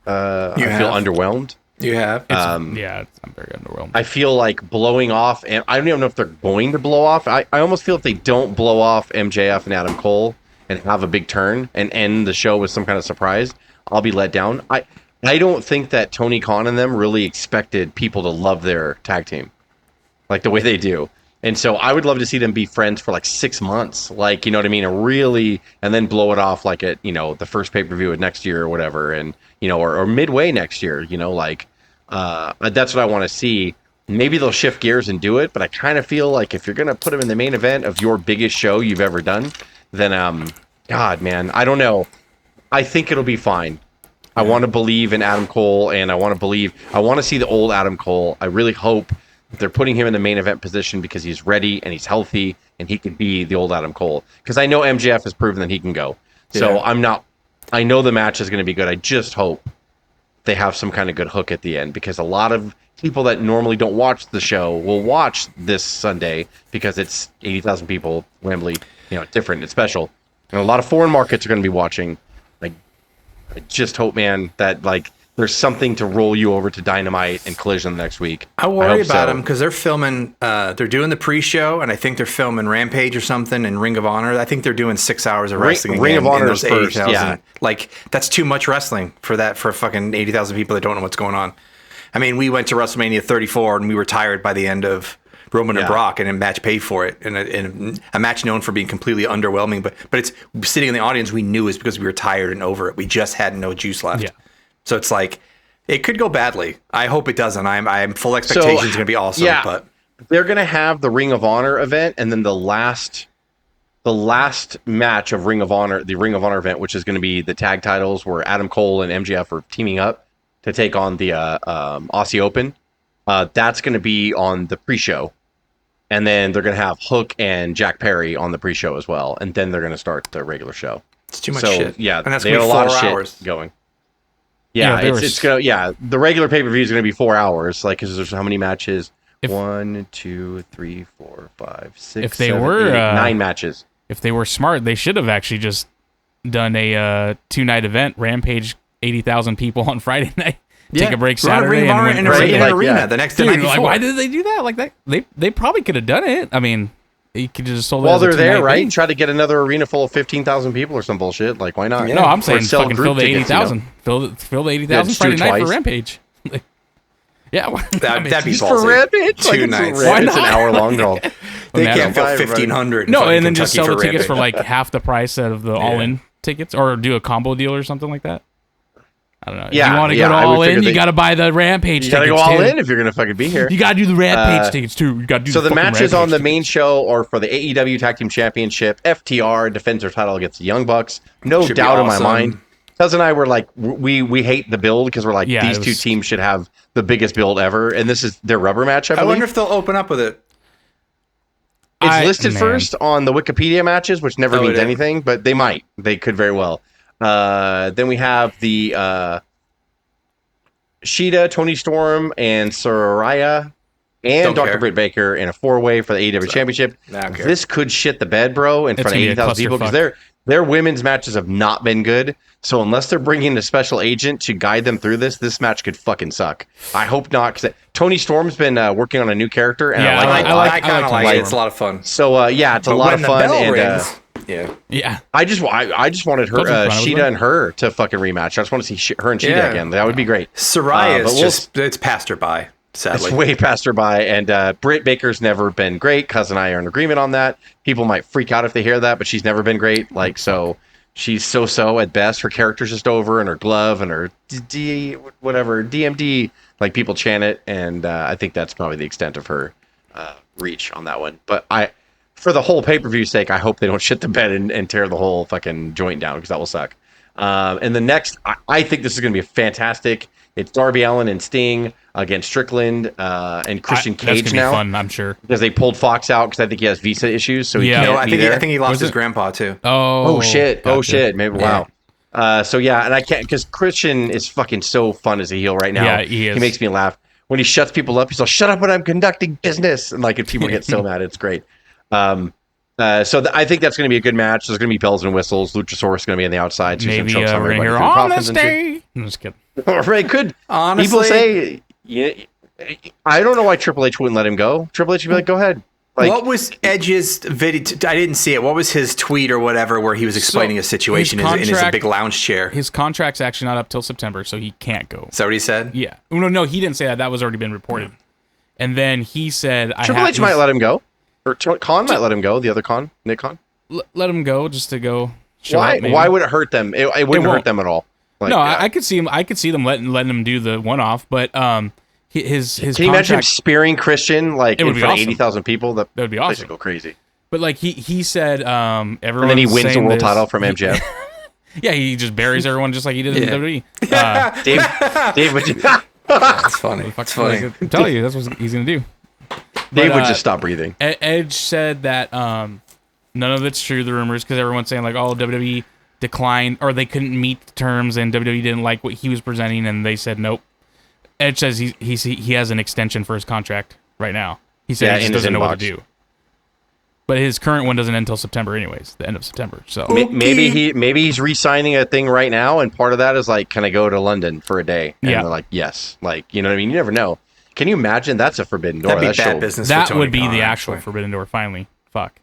I feel underwhelmed. you have. I'm very underwhelmed. I feel like blowing off, and I don't even know if they're going to blow off. I almost feel if they don't blow off MJF and Adam Cole and have a big turn and end the show with some kind of surprise, I'll be let down. I don't think that Tony Khan and them really expected people to love their tag team like the way they do. And so I would love to see them be friends for like 6 months, like, you know what I mean? And then blow it off like at, the first pay-per-view of next year or whatever. And, or midway next year, that's what I want to see. Maybe they'll shift gears and do it, but I kind of feel like if you're going to put them in the main event of your biggest show you've ever done, then, God, man, I don't know. I think it'll be fine. I want to believe in Adam Cole, and I want to see the old Adam Cole. I really hope they're putting him in the main event position because he's ready and he's healthy and he can be the old Adam Cole. Because I know MJF has proven that he can go. So I know the match is going to be good. I just hope they have some kind of good hook at the end, because a lot of people that normally don't watch the show will watch this Sunday because it's 80,000 people, Wembley, different, it's special. And a lot of foreign markets are going to be watching. Like, I just hope, man, that there's something to roll you over to Dynamite and Collision the next week. I worry hope about so. them because they're filming. They're doing the pre-show, and I think they're filming Rampage or something and Ring of Honor. I think they're doing 6 hours of wrestling. Ring of again, Honor in those is first, 80,000. yeah. Like, that's too much wrestling for fucking 80,000 people that don't know what's going on. I mean, we went to WrestleMania 34 and we were tired by the end of Roman and Brock, and a match paid for it, and a match known for being completely underwhelming. But it's sitting in the audience, we knew it's because we were tired and over it. We just had no juice left. Yeah. So it's like, it could go badly. I hope it doesn't. I'm full expectations. It's going to be awesome. Yeah, but they're going to have the Ring of Honor event, and then the last match of Ring of Honor, the Ring of Honor event, which is going to be the tag titles, where Adam Cole and MJF are teaming up to take on the Aussie Open. That's going to be on the pre-show, and then they're going to have Hook and Jack Perry on the pre-show as well, and then they're going to start the regular show. it's too much shit. Yeah, and that's they going have to a be lot 4 of hours. shit going. Yeah, it's gonna. Yeah, the regular pay-per-view is gonna be 4 hours. Like, because there's how many matches? 1, 2, 3, 4, 5, 6. If they 7, were 8, 9 matches. If they were smart, they should have actually just done a 2-night event, Rampage, 80,000 people on Friday night. Take a break Saturday Ring of Honor and in win. an arena the next day. Dude, like, why did they do that? Like that, they probably could have done it. I mean, you could just sold it While as a they're there, 2-night right? thing. Try to get another arena full of 15,000 people or some bullshit. Like, why not? No, I'm Or saying sell fucking group fill the tickets, 80,000. Fill the 80,000 just do Friday it night for twice. Rampage. Yeah, That'd be Just ballsy. for Rampage? 2 nights. Why It's an not? hour long draw. They Madden. can't fill Five, right. 1,500. in No, fucking and then just Kentucky sell the tickets for Rampage. like half the price of the all-in tickets, or do a combo deal or something like that. I don't know. If Yeah, you want to yeah, go to I would all in, figure you they- got to buy the Rampage You tickets gotta go all too. in if you're gonna fucking be here. You got to do the Rampage tickets too. You got to do So the fucking matches on Rampage the main show are for the AEW Tag Team Championship. FTR defends their title against the Young Bucks. No Should be doubt in my awesome. mind. Cuz and I were like, we hate the build because we're like, Yeah, these it two was- teams should have the biggest build ever, and this is their rubber match. I I believe wonder if they'll open up with it. it's listed man. first on the Wikipedia matches, which never Oh, means it is. anything, but they might. They could very well. Then we have the Shida, Tony Storm, and Saraya, and Don't Dr. care. Britt Baker in a 4-way for the AEW Championship. I don't care. This could shit the bed, bro, in It's front of gonna be a 80,000 people because their women's matches have not been good. So unless they're bringing in a special agent to guide them through this match could fucking suck. I hope not, because Tony Storm's been working on a new character, and Yeah, I like it a lot. I kind of like it. It's a lot of fun. So yeah, it's a But lot when of fun. the bell And rings, yeah. Yeah. I just wanted her, Told you, Brian, I was Shida right. and her to fucking rematch. I just want to see her and Shida Yeah. again. That would be great. Soraya but is we'll- just it's passed her by. Sadly, It's way past her by, and Britt Baker's never been great. Cuz and I are in agreement on that. People might freak out if they hear that, but she's never been great. Like, so she's so at best. Her character's just over, and her glove and her DMD, like people chant it, and I think that's probably the extent of her reach on that one. But for the whole pay-per-view sake, I hope they don't shit the bed and tear the whole fucking joint down, because that will suck. And the next, I think this is going to be fantastic. It's Darby Allin and Sting against Strickland and Christian That's Cage gonna be now, fun, I'm sure. because they pulled Fox out because I think he has visa issues, so he Yeah. can't I be think there. I think he lost Was his it- grandpa too. Oh shit! Oh Gotcha. shit! Maybe wow. So yeah, and I can't, because Christian is fucking so fun as a heel right now. Yeah, he is. He makes me laugh when he shuts people up. He's like, "Shut up when I'm conducting business," and like if people get so mad, it's great. I think that's going to be a good match. There's going to be bells and whistles. Luchasaurus is going to be on the outside. So he's Maybe gonna choke some we're going to everybody hear through on coffins this and shit. day. I'm just kidding. Right, could Honestly, people say? Yeah, I don't know why Triple H wouldn't let him go. Triple H would be like, "Go ahead." Like, what was Edge's video? I didn't see it. What was his tweet or whatever where he was explaining a situation his in his contract- big lounge chair? His contract's actually not up till September, so he can't go. Is that what he said? Yeah. No, he didn't say that. That was already been reported. And then he said, Triple H might let him go, or Khan might let him go. The other Khan, Nick Khan. let him go just to go. Show Why? up, maybe. Why would it hurt them? It wouldn't won't. hurt them at all. Like, No, I could see him. I could see them letting him do the one off, but his Can you imagine him contract. spearing Christian like It in would be front of awesome. 80,000 people? That That would be place awesome. would go crazy. But like he said, everyone. And then he wins the world title from MJF. Yeah, he just buries everyone just like he did in Yeah. WWE. Dave would just, That's funny. It's funny. I'm telling you, that's what he's gonna do. Dave would uh, just stop breathing. Edge said that none of it's true, the rumors, because everyone's saying like, oh, WWE declined or they couldn't meet the terms and WWE didn't like what he was presenting, and they said nope. Edge says he has an extension for his contract right now. He said Yeah, he just in his doesn't know what to inbox. do. But his current one doesn't end until September, anyways, the end of September. So Maybe he's re-signing a thing right now, and part of that is like, can I go to London for a day? And Yeah. they're like, yes. Like, you know what I mean? You never know. Can you imagine? That's a forbidden door. That'd be That bad show- business. for that Tony would be Khan, the actual actually. Forbidden Door. Finally, fuck.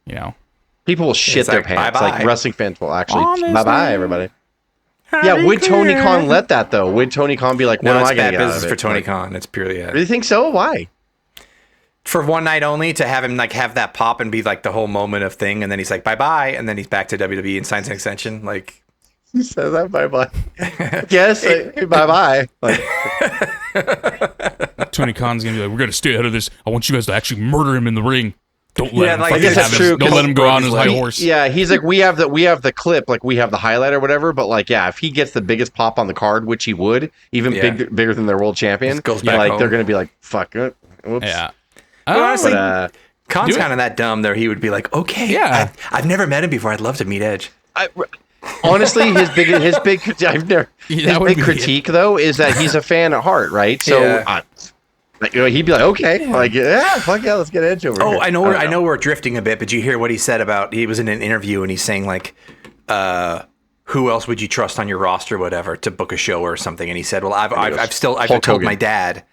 You know, People will shit It's their like, pants. bye-bye. Like wrestling fans will actually Honestly. bye-bye, everybody. Yeah, would Tony Khan let that though? Would Tony Khan be like, what No, am it's I going bad to get out business of for it? Tony Like, Khan. It's purely really think so? Why? for one night only to have him like have that pop and be like the whole moment of thing, and then he's like bye bye, and then he's back to WWE and signs an extension. Like, He says that bye-bye. Yes, bye-bye. Like, Tony Khan's gonna be like, we're gonna stay ahead of this. I want you guys to actually murder him in the ring. Don't let Yeah, him. like, fucking I guess have that's his- true, Don't let him go out on his high He- horse. yeah, he's like, we have the clip, like we have the highlight or whatever, but like, yeah, if he gets the biggest pop on the card, which he would, even Yeah. bigger than their world champion, Just goes back like home. they're gonna be like, fuck it. Whoops. Yeah. But honestly, But Khan's do it. kind of that dumb there. He would be like, okay, Yeah. I've never met him before. I'd love to meet Edge. honestly, his big I've never Yeah, his that would big be critique though is that he's a fan at heart, right? So Yeah. like, you know, he'd be like, okay, like yeah, fuck yeah, let's get Edge over Oh, here. I know. don't I know we're drifting a bit, but you hear what he said about? He was in an interview and he's saying like, "Who else would you trust on your roster, whatever, to book a show or something?" And he said, "Well, I've Hulk told Hogan. my dad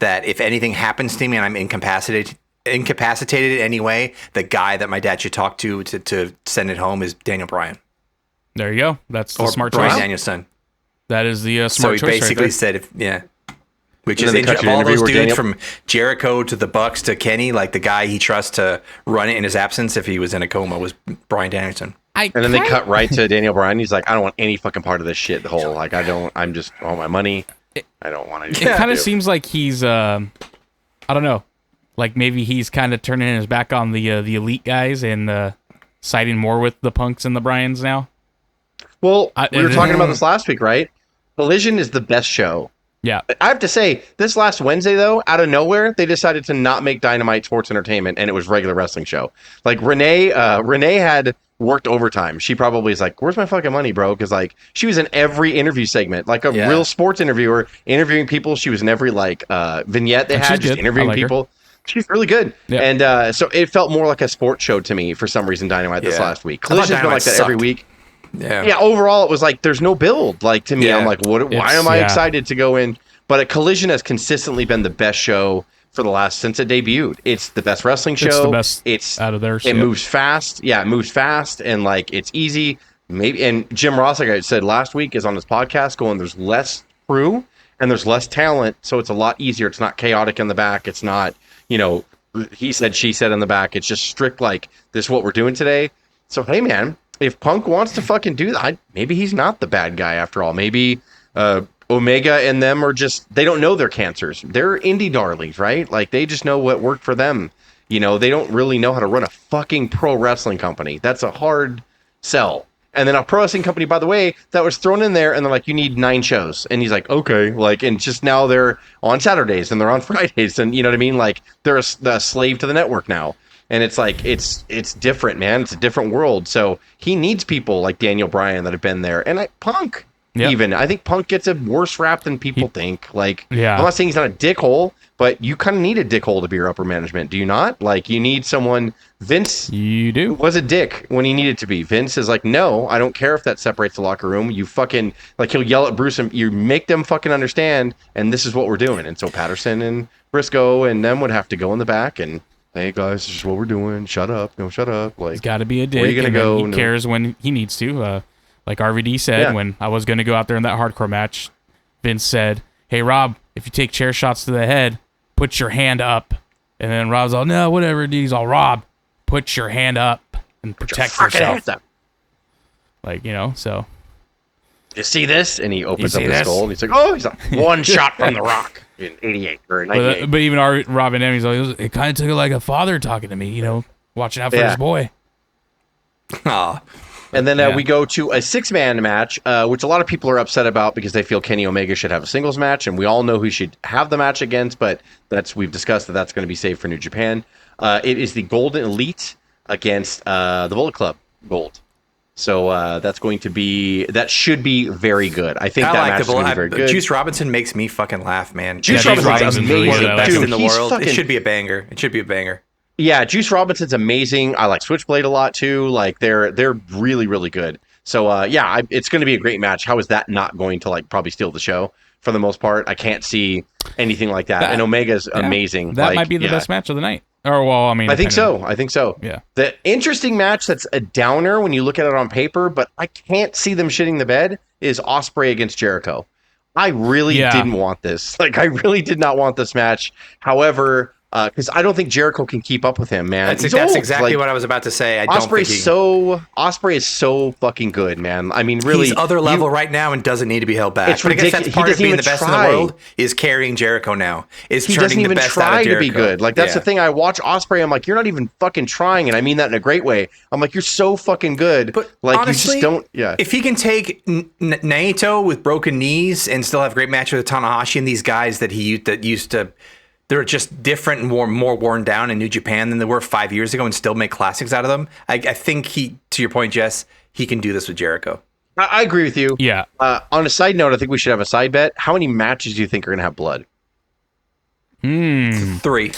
that if anything happens to me and I'm incapacitated anyway, the guy that my dad should talk to send it home is Daniel Bryan There you go. That's the or smart Bryan choice. Danielson." That is the So smart he choice. basically right said, which And is then they cut of to an all interview those where dudes Daniel- from Jericho to the Bucks to Kenny, like the guy he trusts to run it in his absence if he was in a coma was Bryan Danielson. there. And then they cut right to Daniel Bryan. He's like, I don't want any fucking part of this shit. The whole like, I'm just I want my money. I don't want to. It kind of seems like he's I don't know, like maybe he's kind of turning his back on the elite guys and siding more with the Punks and the Bryans now. Well, we were it- talking about this last week, right? Collision is the best show. Yeah. I have to say, this last Wednesday, though, out of nowhere, they decided to not make Dynamite sports entertainment, and it was regular wrestling show. Like Renee had worked overtime. She probably is like, where's my fucking money, bro? Because like she was in every interview segment, like a real sports interviewer, interviewing people. She was in every like vignette they And had, she's just good. interviewing I like her. people. She's really good. Yeah. And so it felt more like a sports show to me for some reason, Dynamite this last week. Collision's been like that every week. Yeah, overall it was like there's no build. Like to me, I'm like, why am I excited to go in? But a Collision has consistently been the best show for the last since it debuted. It's the best wrestling show. It's the best it's out of theirs. It moves fast. Yeah, it moves fast and like it's easy. Maybe and Jim Ross, like I said last week, is on his podcast going, there's less crew and there's less talent, so it's a lot easier. It's not chaotic in the back. It's not, he said, she said in the back. It's just strict like this is what we're doing today. So hey man, if Punk wants to fucking do that, maybe he's not the bad guy after all. Maybe Omega and them are just, they don't know they're cancers. They're indie darlings, right? Like they just know what worked for them. They don't really know how to run a fucking pro wrestling company. That's a hard sell. And then a pro wrestling company, by the way, that was thrown in there and they're like, you need 9 shows. And he's like, okay. Like, and just now they're on Saturdays and they're on Fridays. And you know what I mean? Like they're a slave to the network now. And it's like, it's different, man. It's a different world. So he needs people like Daniel Bryan that have been there. And Punk, even. I think Punk gets a worse rap than people think. Like, I'm not saying he's not a dickhole, but you kind of need a dickhole to be your upper management. Do you not? Like, you need someone. Vince was a dick when he needed to be. Vince is like, no, I don't care if that separates the locker room. You fucking, like, he'll yell at Bruce and you make them fucking understand, and this is what we're doing. And so Patterson and Briscoe and them would have to go in the back and, hey guys, this is what we're doing. Shut up. No, shut up. Like, he's got to be a dick. Where are you gonna go? He cares when he needs to. Like RVD said, when I was going to go out there in that hardcore match, Vince said, hey, Rob, if you take chair shots to the head, put your hand up. And then Rob's all, no, whatever, dude. He's all, Rob, put your hand up and protect yourself. Like, so. You see this? And he opens up his skull and he's like, oh, he's like one shot from the Rock in 88 or 98. But even Rob and Emmy's like, it kind of took it like a father talking to me, watching out for his boy. Aw. And then we go to a 6-man match, which a lot of people are upset about because they feel Kenny Omega should have a singles match, and we all know who should have the match against, but we've discussed that's going to be saved for New Japan. It is the Golden Elite against the Bullet Club Gold. So that should be very good. I think that match is going to be very good. Juice Robinson makes me fucking laugh, man. Juice Robinson's amazing. One of the best Dude, in the world. It should be a banger. Yeah, Juice Robinson's amazing. I like Switchblade a lot too. Like they're really, really good. So it's going to be a great match. How is that not going to like probably steal the show for the most part? I can't see anything like that. And Omega's amazing. That might be the best match of the night. Or well, I mean, I think so. Yeah. The interesting match that's a downer when you look at it on paper, but I can't see them shitting the bed is Ospreay against Jericho. I really didn't want this. Like I really did not want this match. However, because I don't think Jericho can keep up with him, man. That's exactly what I was about to say. Ospreay is so fucking good, man. I mean, really, he's other level right now and doesn't need to be held back. It's ridiculous. That's part of being the best in the world is carrying Jericho now. He doesn't even try to be good. Like that's the thing. I watch Ospreay. I'm like, you're not even fucking trying, and I mean that in a great way. I'm like, you're so fucking good. But like, honestly, you just don't. Yeah. If he can take Naito with broken knees and still have great matches with Tanahashi and these guys that used to. They're just different and more worn down in New Japan than they were 5 years ago and still make classics out of them. I think to your point, Jess, he can do this with Jericho. I agree with you. Yeah. On a side note, I think we should have a side bet. How many matches do you think are going to have blood? 3.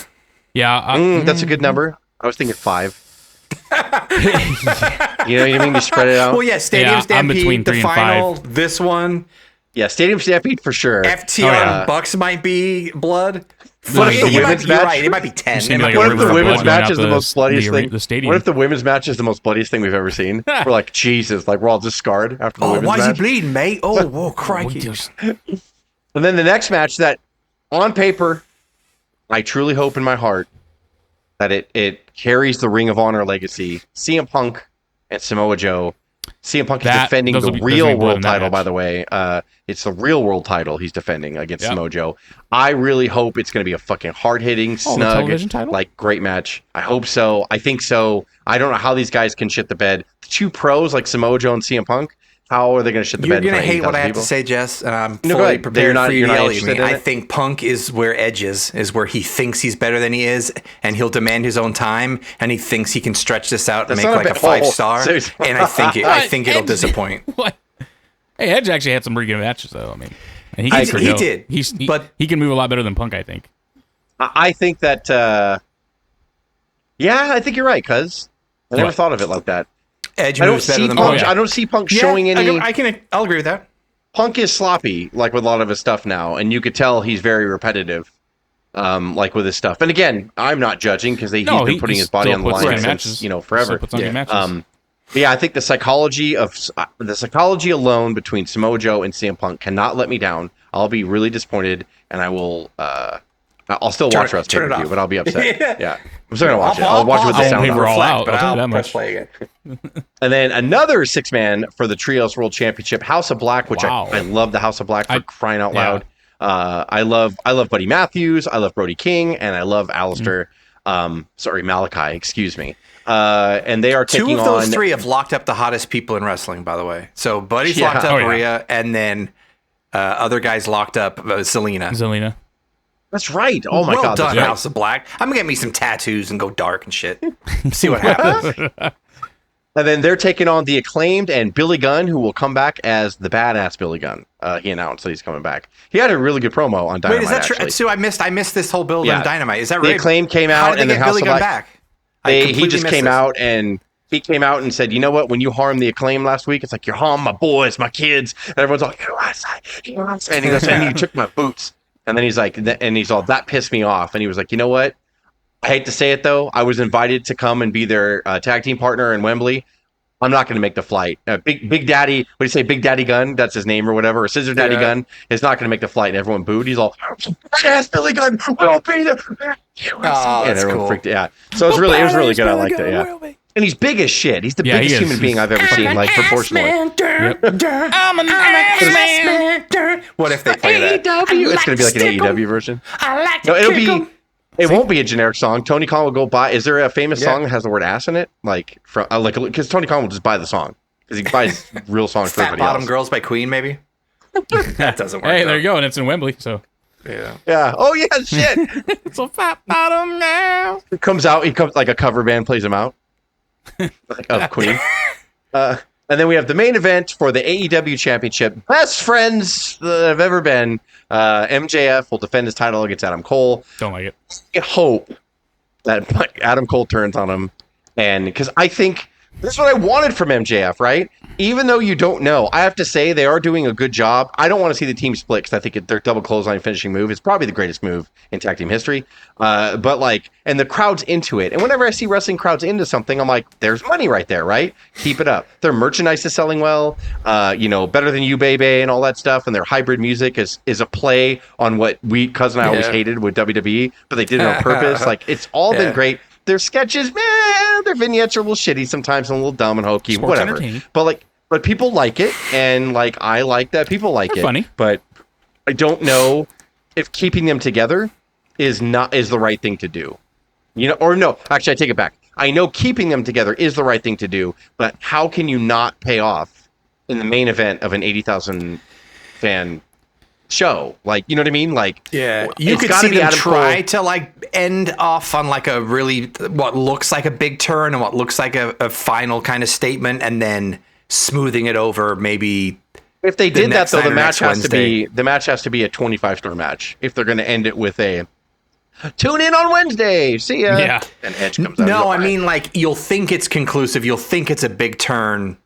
Yeah. That's a good number. I was thinking 5. You know what I mean? You spread it out. Well, yeah, Stadium Stampede, I'm between 3 the and final, 5. This one. Yeah, Stadium Stampede for sure. FTR and Bucks might be blood. What if the women's match? You're right. It might be 10. What if the women's match is the most bloodiest thing? The stadium. What if the women's match is the most bloodiest thing we've ever seen? We're like, Jesus, like we're all just scarred after the women's match. Why is he bleeding, mate? Oh, whoa, crikey. And then the next match that, on paper, I truly hope in my heart that it carries the Ring of Honor legacy. CM Punk and Samoa Joe. CM Punk is defending the real world title, by the way. It's the real world title he's defending against Samoa Joe. I really hope it's going to be a fucking hard-hitting, snug, like great match. I hope so. I think so. I don't know how these guys can shit the bed. The two pros like Samoa Joe and CM Punk, How are they going to shit the You're bed? going to in front of hate what 80,000 I have people? to say, Jess, and I'm No, go fully ahead. prepared You're not- for you you're to not yell at me. interested in I it? think Punk is where Edge is where he thinks he's better than he is, and he'll demand his own time, and he thinks he can stretch this out and That's make not a like a bit- 5-star. Seriously. And I think it'll Edge- disappoint. What? Hey, Edge actually had some pretty good matches, though. I mean, and He did, but he can move a lot better than Punk, I think. I think that. Yeah, I think you're right, cuz I never What? thought of it like that. Edge I don't moves better see than Punk. Punk. yeah. I don't see Punk Yeah, showing any. I'll agree with that. Punk is sloppy, like with a lot of his stuff now, and you could tell he's very repetitive, like with his stuff. And again, I'm not judging because he's been putting his body on the line since forever. Puts on good matches. But yeah, I think the psychology alone between Samoa Joe and CM Punk cannot let me down. I'll be really disappointed, and I will. I'll still watch Wrestling turn it pay-per-view, off. but I'll be upset. Yeah, I'm still gonna watch it. I'll I'll watch it with the I'll sound pay on. for all out. but I'll tell you that I'll press much. play again. And then another 6-man for the Trios World Championship, House of Black, which Wow. I love the House of Black for crying out yeah. loud. I love Buddy Matthews, I love Brody King, and I love Alistair. Malachi, excuse me. And they are taking Two of those on 3 have locked up the hottest people in wrestling, by the way. So Buddy's Yeah. locked up Oh, yeah. Maria, and then other guys locked up Selena. Zelina. That's right. Oh my well god, done, that's right. House of Black. I'm gonna get me some tattoos and go dark and shit. See what happens. And then they're taking on the Acclaimed and Billy Gunn, who will come back as the badass Billy Gunn. He announced that he's coming back. He had a really good promo on Dynamite. Wait, is that true? actually. Sue, I missed this whole build Yeah. on Dynamite. Is that The right? Acclaimed came How out, did they and then get House Billy of Gunn Black. back? I He completely just missed came this. out and said, you know what? When you harmed the Acclaim last week, it's like you're harming my boys, my kids, and everyone's like, and he goes, and you took my boots, and then he's like, and he's all, that pissed me off, and he was like, you know what? I hate to say it though, I was invited to come and be their tag team partner in Wembley. I'm not going to make the flight. Big Daddy, what do you say, Big Daddy Gunn? That's his name or whatever. Or Scissor Daddy Gunn is not going to make the flight. And everyone booed. He's all, yes, Billy Gunn, we'll be there. Oh, And that's everyone cool. freaked. Yeah. So it was really good. I liked it. Yeah. And he's big as shit. He's the Yeah, he biggest is. human being I've ever seen, like proportionally. I'm an ass man. What if they play that? It's going to be like an AEW version. No, it'll be. It won't be a generic song. Tony Khan will go buy. Is there a famous song that has the word ass in it? Like from because Tony Khan will just buy the song because he buys real songs for Fat everybody Bottom else. Girls by Queen, maybe? That doesn't work. Hey, there you go, and it's in Wembley, so Yeah. Yeah. Oh yeah. Shit. it's a fat bottom now. He comes like a cover band plays him out like, of Queen. And then we have the main event for the AEW Championship. Best friends that have ever been. MJF will defend his title against Adam Cole. Don't like it. I hope that Adam Cole turns on him, and because I think this is what I wanted from MJF, right? Even though you don't know, I have to say they are doing a good job. I don't want to see the team split because I think their double clothesline finishing move is probably the greatest move in tag team history. And the crowd's into it. And whenever I see wrestling crowds into something, I'm like, there's money right there, right? Keep it up. Their merchandise is selling well, better than you, baby, and all that stuff. And their hybrid music is a play on what Cuz and I always hated with WWE, but they did it on purpose. Like, it's all been great. Their sketches, man, their vignettes are a little shitty sometimes and a little dumb and hokey, Sports whatever. entertaining. But people like it, and like I like that people like They're it. funny. But I don't know if keeping them together is the right thing to do. Actually I take it back. I know keeping them together is the right thing to do, but how can you not pay off in the main event of an 80,000 fan show? Like, you know what I mean? Like, Yeah, you it's could gotta see be them Adam try Cole. to end off on a really what looks like a big turn and what looks like a final kind of statement, and then smoothing it over. Maybe If they did that, next though, night the or match next has to be a 25-star match. If they're going to end it with a tune in on Wednesday, see ya. Yeah. And Edge comes out. no, I mean you'll think it's conclusive. You'll think it's a big turn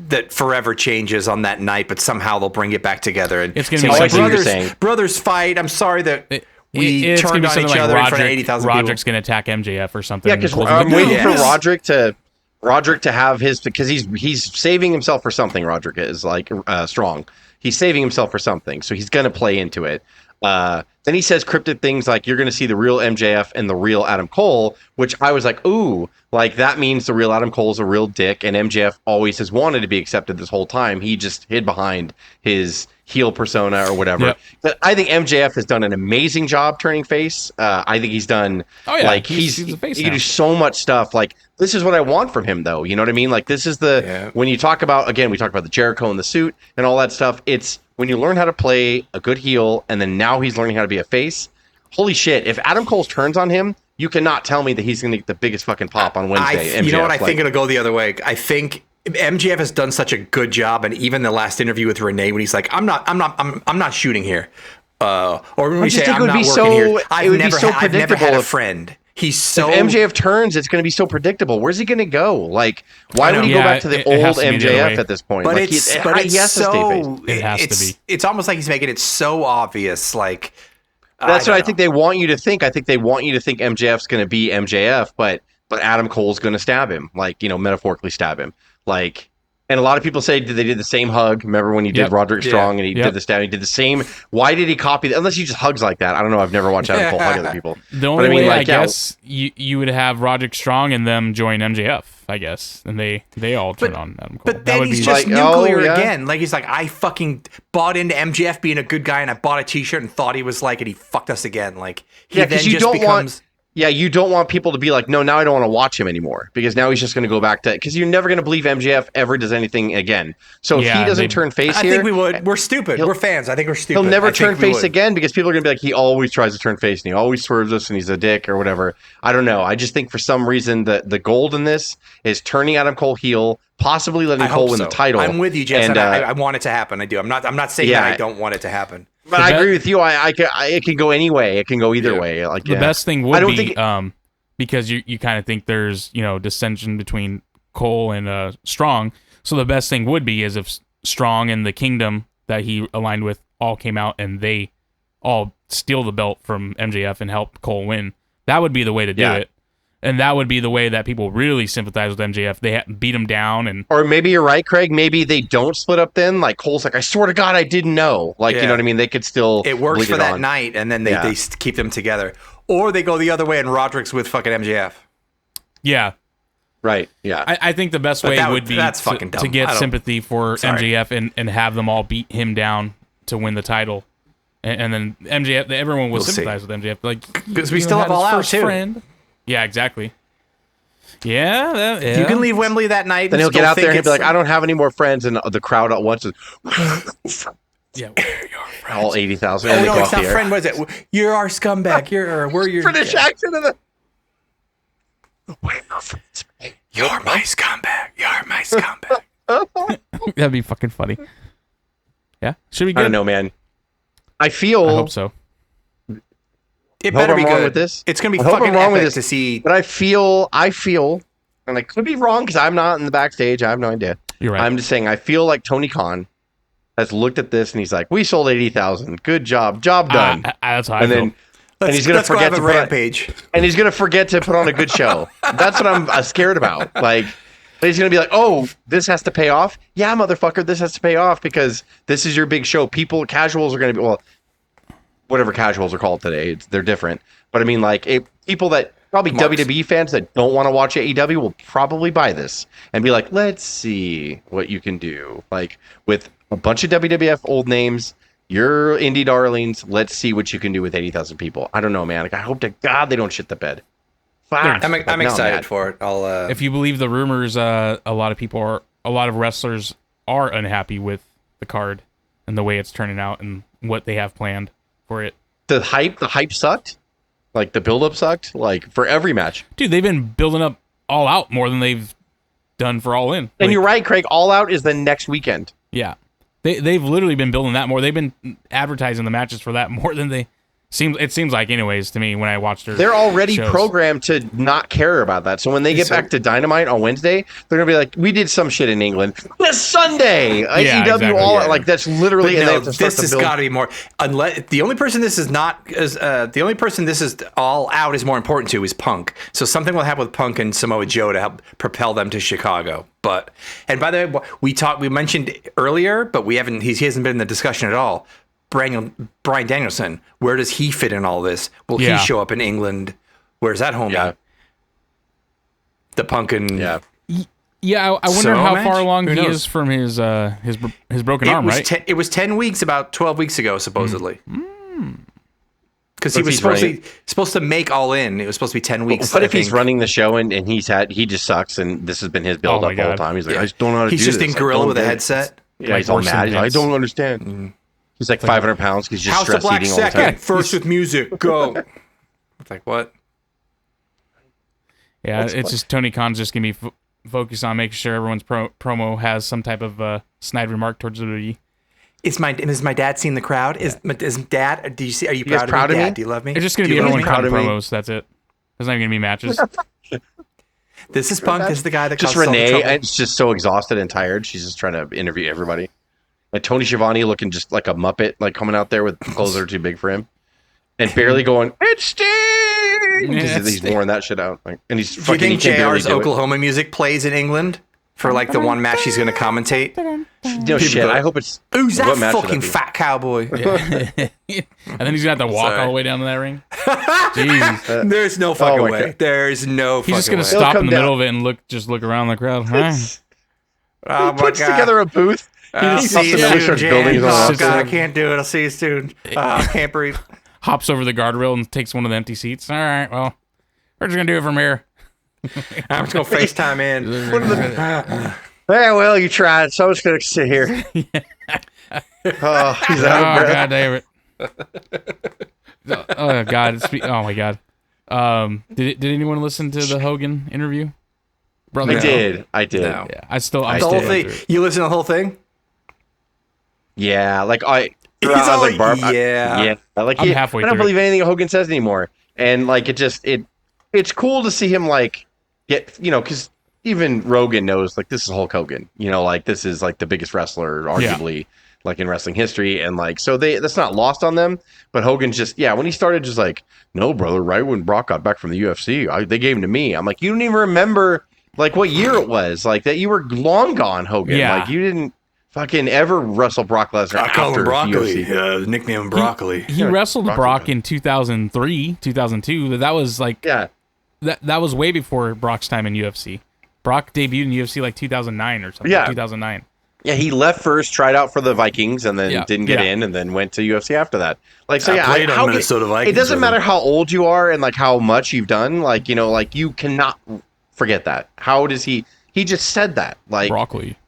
that forever changes on that night, but somehow they'll bring it back together. And It's gonna say, be I see what you're brothers, saying. brothers fight. I'm sorry that we It's gonna turned be on something each like other in front of Roderick- 80,000 people. Roderick's going to attack MJF or something. Yeah, because Cole's I'm gonna waiting go, for "Yes." Roderick to have his, because he's saving himself for something. Roderick is strong. He's saving himself for something, so he's going to play into it. Then he says cryptic things like, you're going to see the real MJF and the real Adam Cole, which I was like, ooh, like that means the real Adam Cole is a real dick, and MJF always has wanted to be accepted this whole time. He just hid behind his heel persona or whatever. Yep. But I think MJF has done an amazing job turning face. I think he's done, like, he's a face he can now. do so much stuff. Like, this is what I want from him, though. You know what I mean? Like, this is the, when you talk about, again, we talk about the Jericho and the suit and all that stuff. It's when you learn how to play a good heel, and then now he's learning how to be a face. Holy shit. If Adam Cole turns on him, you cannot tell me that he's going to get the biggest fucking pop on Wednesday. You know what? I like, think it'll go the other way. I think MJF has done such a good job, and even the last interview with Renee, when he's like, "I'm not shooting here," or when we say, "I'm not working here," I've never had a friend. He's so. If MJF turns, it's going to be so predictable. Where's he going to go? Like, why would he go back to the old MJF at this point? But like, it's he has to stay face. It has to be. It's almost like he's making it so obvious. Like, that's what I think they want you to think. I think they want you to think MJF's going to be MJF, but Adam Cole's going to stab him, like, you know, metaphorically stab him. Like, and a lot of people say they did the same hug. Remember when he did Roderick Strong and he did the stab? He did the same. Why did he copy that? Unless he just hugs like that. I don't know. I've never watched Adam Cole hug other people. The only way, I guess, you would have Roderick Strong and them join MJF, I guess, and they all turn on Adam Cole. But then he's just nuclear again. Like, he's like, I fucking bought into MJF being a good guy, and I bought a T-shirt and thought he was like, and he fucked us again. Like, he then just becomes. Yeah, you don't want people to be like, no, now I don't want to watch him anymore, because now he's just going to go back to, because you're never going to believe MJF ever does anything again. So if he doesn't turn face I think we would. We're stupid. We're fans. I think we're stupid. He'll never turn face again, because people are going to be like, he always tries to turn face and he always swerves us and he's a dick or whatever. I don't know. I just think for some reason the gold in this is turning Adam Cole heel, possibly letting Cole win the title. I'm with you, Jess, and I want it to happen. I do. I'm not saying that I don't want it to happen. But I agree with you. It can go any way. It can go either way. Like, the best thing would be because you kind of think there's, you know, dissension between Cole and Strong. So the best thing would be is if Strong and the Kingdom that he aligned with all came out and they all steal the belt from MJF and help Cole win. That would be the way to do it. And that would be the way that people really sympathize with MJF. They beat him down, and or maybe you're right, Craig. Maybe they don't split up then. Like, Cole's like, I swear to God, I didn't know. Like, you know what I mean? They could still. It works for that night, and then they keep them together. Or they go the other way, and Roderick's with fucking MJF. Yeah. Right. Yeah. I think the best way would be to get sympathy for MJF and have them all beat him down to win the title. And then MJF, everyone will sympathize with MJF. Like, because we still have All Out, too. Friend. Yeah, exactly. Yeah, you can leave Wembley that night. Then he'll get out there and he'll be like, I don't have any more friends. And the crowd at once is, yeah, all 80,000. Oh, no, it's not friend. What is it? You're our scumbag. We're your British accent of the. You're my scumbag. You're my scumbag. That'd be fucking funny. Yeah, should be good. I don't know, man. I hope so. It better be good. With this. It's gonna be fucking epic to see. But I feel, and I could be wrong because I'm not in the backstage. I have no idea. You're right. I'm just saying, I feel like Tony Khan has looked at this and he's like, we sold 80,000. Good job. Job done. That's how I feel. And he's gonna forget to rampage. And he's gonna forget to put on a good show. That's what I'm scared about. Like, he's gonna be like, oh, this has to pay off. Yeah, motherfucker, this has to pay off because this is your big show. Casuals are gonna be, well, whatever casuals are called today. They're different. But I mean, like, people that probably WWE fans that don't want to watch AEW will probably buy this and be like, let's see what you can do. Like, with a bunch of WWF old names, your indie darlings, let's see what you can do with 80,000 people. I don't know, man. Like, I hope to God they don't shit the bed. Fuck. I'm excited for it. If you believe the rumors, a lot of wrestlers are unhappy with the card and the way it's turning out and what they have planned for it. The hype sucked. Like, the build-up sucked. Like, for every match. Dude, they've been building up All Out more than they've done for All In. And you're right, Craig. All Out is the next weekend. Yeah. They've literally been building that more. They've been advertising the matches for that more than they... It seems like, anyways, to me, when I watched their They're already shows. Programmed to not care about that. So when they get back to Dynamite on Wednesday, they're going to be like, we did some shit in England. This Sunday! Yeah, AEW exactly, All Out. Like, that's literally... But and no, this has got to be more... Unless, the only person this is all out is more important to is Punk. So something will happen with Punk and Samoa Joe to help propel them to Chicago. And by the way, we mentioned earlier, but he hasn't been in the discussion at all. Bryan Danielson. Where does he fit in all this? Will he Yeah. show up in England? Where's that homie? Yeah. The Punkin. Yeah. Yeah, I wonder So, how match? far along Who he knows? is from his broken arm, right? It was 10 weeks, about 12 weeks ago, supposedly. Because he But was he's supposed to make All In. It was supposed to be 10 weeks. What I if he's think. running the show and he just sucks and this has been his build Oh up my the whole God. time? He's like, I just don't know how to He's do just this. in I gorilla don't with a get it." headset. Yeah, he's all worse than mad. He's like, I Vince. don't understand. He's like 500 pounds because he's just House of stress Black eating all the time. second. First with music. Go. It's like, what? Yeah, That's it's fun. just Tony Khan's just gonna be focused on making sure everyone's promo has some type of snide remark towards WWE. Is my dad seeing the crowd? Is dad? Do you see? Are you guys proud of me? proud of me? Dad, do you love me? It's just gonna Do be you love everyone me? proud cutting of me? promos. That's it. There's not even gonna be matches. This is Punk. This is the guy that Just caused all the Renee, trouble. and she's just so exhausted and tired. She's just trying to interview everybody. Like Tony Schiavone looking just like a Muppet, like coming out there with clothes that are too big for him. And barely going, it's Sting! Yeah, He's Sting. wearing that shit out. Like, and he's Do you fucking, he think can barely JR's do it. Oklahoma music plays in England for like the one match he's going to commentate? No shit, I hope it's... Who's that what match would fucking be? fat cowboy? And then he's gonna have to walk Sorry. all the way down to that ring. Jeez. There's no fucking my way. God. There's no He's just fucking gonna way. stop come in the down. middle of it and look around the crowd. Huh? Oh my Puts God. together a booth. I'll He see you just soon, starts Jan. building his own Oh house. God, I can't do it. I'll see you soon. I can't breathe. Hops over the guardrail and takes one of the empty seats. All right, well, we're just gonna do it from here. I'm just gonna FaceTime in. Hey, well, you tried, so I'm just going to sit here. Oh, he's out Oh of breath. God damn it! Oh God! Oh my God! Did anyone listen to the Hogan interview? Brother, I did. No. Yeah, I still. The whole thing. You listen to the whole thing? Yeah, like I He's was all like, Barb, yeah. yeah. Like I'm he, halfway I don't through believe anything Hogan says anymore, and like it's cool to see him like get because even Rogan knows like this is Hulk Hogan, like this is like the biggest wrestler arguably like in wrestling history, and like so that's not lost on them. But Hogan's just when he started just like, no brother, right when Brock got back from the UFC, they gave him to me. I'm like, you don't even remember like what year it was, like that you were long gone, Hogan. Yeah. Like you didn't fucking ever wrestle Brock Lesnar. I call after him Broccoli. UFC. Nickname him Broccoli. He wrestled Brock in 2003, 2002. That was like Yeah. that was way before Brock's time in UFC. Brock debuted in UFC like 2009 or something. Yeah. 2009. Yeah, he left first, tried out for the Vikings, and then Yeah. didn't get Yeah. in, and then went to UFC after that. Like, so I played on how Minnesota Vikings it doesn't with matter him. how old you are and like how much you've done. Like, like you cannot forget that. How does he? He just said that. Like, Broccoli.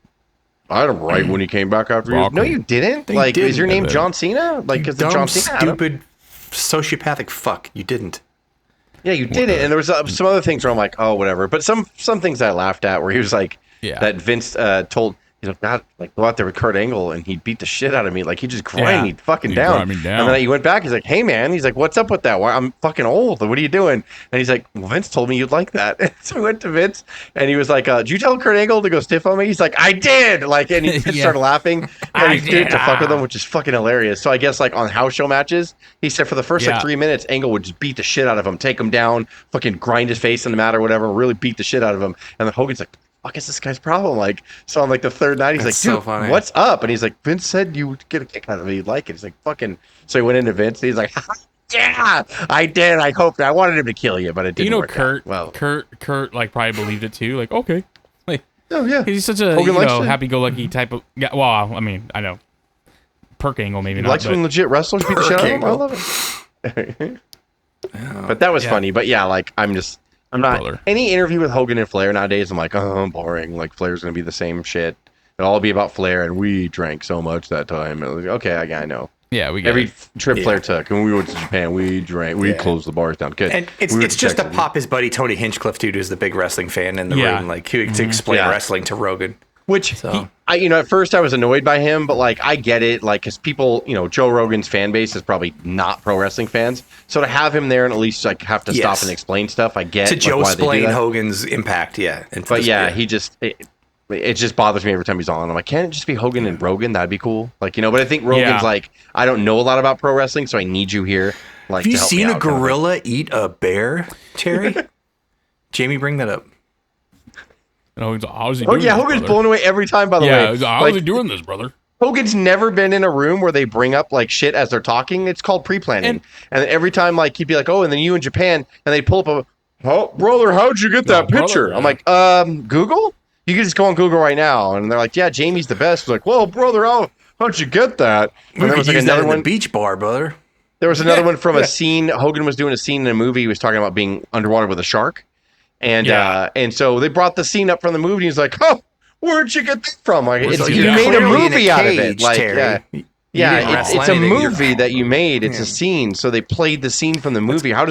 I had him right when he came back after you. No, Broccoli. you didn't. You Like, didn't. is your name Yeah, John Cena? Like, because the Dumb, John Cena. had him. stupid, sociopathic fuck. You didn't. Yeah, you didn't. And there was some other things where I'm like, oh, whatever. But some things I laughed at where he was like, Yeah. that Vince told, God, like go out there with Kurt Angle and he'd beat the shit out of me. Like he just grind me fucking He'd down. grind me down. And then he went back. He's like, hey man, he's like, what's up with that? Why I'm fucking old. What are you doing? And he's like, well, Vince told me you'd like that. So we went to Vince and he was like, did you tell Kurt Angle to go stiff on me? He's like, I did. Like, and he just Yeah. started laughing. I And he did it to did. fuck with him, which is fucking hilarious. So I guess like on house show matches, he said for the first Yeah. like 3 minutes, Angle would just beat the shit out of him, take him down, fucking grind his face in the mat or whatever, really beat the shit out of him. And then Hogan's like, fuck is this guy's problem? Like, so on like the third night, he's That's like, so dude, funny. what's up? And he's like, Vince said you would get a kick out of it. You'd like it. He's like, fucking. So he went into Vince and he's like, yeah, I did. I hoped. I wanted him to kill you, but it didn't work Kurt. out. Well, Kurt like probably believed it too. Like, okay, like oh yeah. he's such a Hogan likes it. happy-go-lucky type of. Yeah, well, I mean, I know. Perk Angle maybe He not. likes But when legit wrestlers beat the shit out of him. I Angle. love it. But that was Yeah. funny. But yeah, like I'm not Brother. any interview with Hogan and Flair nowadays. I'm like, oh, boring. Like Flair's gonna be the same shit. It'll all be about Flair, and we drank so much that time. And like, okay, I know. yeah, we get Every it. trip Yeah. Flair took, and we went to Japan, we drank, we Yeah. closed the bars down. Good. And it's We went just to Texas. pop his buddy Tony Hinchcliffe, dude, who's the big wrestling fan in the Yeah. room, like to explain Yeah. wrestling to Rogan. Which So- at first I was annoyed by him, but like I get it, like because people, Joe Rogan's fan base is probably not pro wrestling fans, so to have him there and at least like have to stop Yes. and explain stuff, I get To like, Joe why they do explain that. Hogan's impact, yeah. But yeah, he just it just bothers me every time he's on. I'm like, can't it just be Hogan and Rogan? That'd be cool. Like, but I think Rogan's Yeah. like, I don't know a lot about pro wrestling, so I need you here. Like, Have you to help me seen a out, kind of thing. gorilla eat a bear, Terry? Jamie, bring that up. And Hogan's like, how's he Oh doing yeah, this, Hogan's brother? blown away every time. By the Yeah, way, he's like, how's like, he doing this, brother? Hogan's never been in a room where they bring up like shit as they're talking. It's called pre-planning. And every time like he'd be like, "Oh, and then you in Japan," and they pull up a, "Oh, brother, how'd you get that picture?" Brother, I'm like, Google? You can just go on Google right now. And they're like, "Yeah, Jamie's the best." I was like, "Well, brother, how'd you get that?" And there was like another one. Beach bar, brother. There was another one from a scene. Hogan was doing a scene in a movie. He was talking about being underwater with a shark. And so they brought the scene up from the movie. And he's like, "Oh, where'd you get that from?" Like, you made a movie out of it. Like, it's a movie that you made. It's a scene. So they played the scene from the movie. How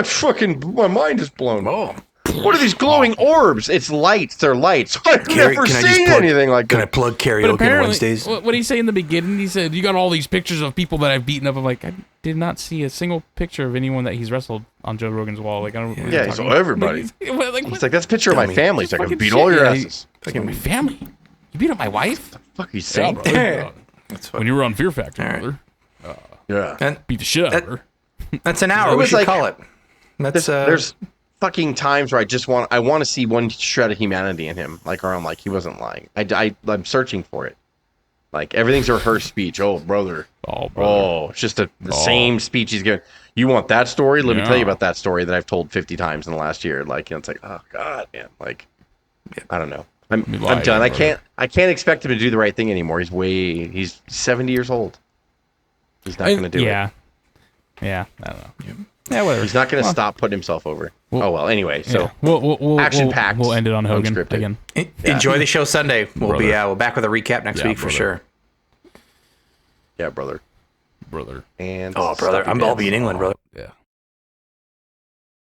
fucking my mind is blown. Oh. What are these glowing orbs? It's lights. They're lights. I've never seen anything like that. Can I plug karaoke on Wednesdays? What did he say in the beginning? He said, "You got all these pictures of people that I've beaten up." I'm like, I did not see a single picture of anyone that he's wrestled on Joe Rogan's wall. Like, I don't. Yeah, he saw everybody. He's like, "That's a picture of my family." He's like, "I beat all your asses." Fucking my family. You beat up my wife? Fuck you saying? When you were on Fear Factor, brother. Yeah. Beat the shit out of her. That's an hour. We should call it. That's there's fucking times where I want to see one shred of humanity in him, like, or I'm like, he wasn't lying. I'm searching for it. Like, everything's a rehearsed speech. Oh, brother. It's just the same speech he's giving. You want that story? Let me tell you about that story that I've told 50 times in the last year. Like, it's like, oh god, man. Like, I don't know. I'm done. I can't expect him to do the right thing anymore. He's 70 years old. He's not going to do it. Yeah, I don't know. Yeah, whatever. He's not going to stop putting himself over. Anyway, so we'll action-packed. We'll end it on Hogan Unscripted. again. Enjoy the show Sunday. We'll be back with a recap next week for sure. Yeah, brother. Brother. And brother, I'll be in England, brother. Yeah.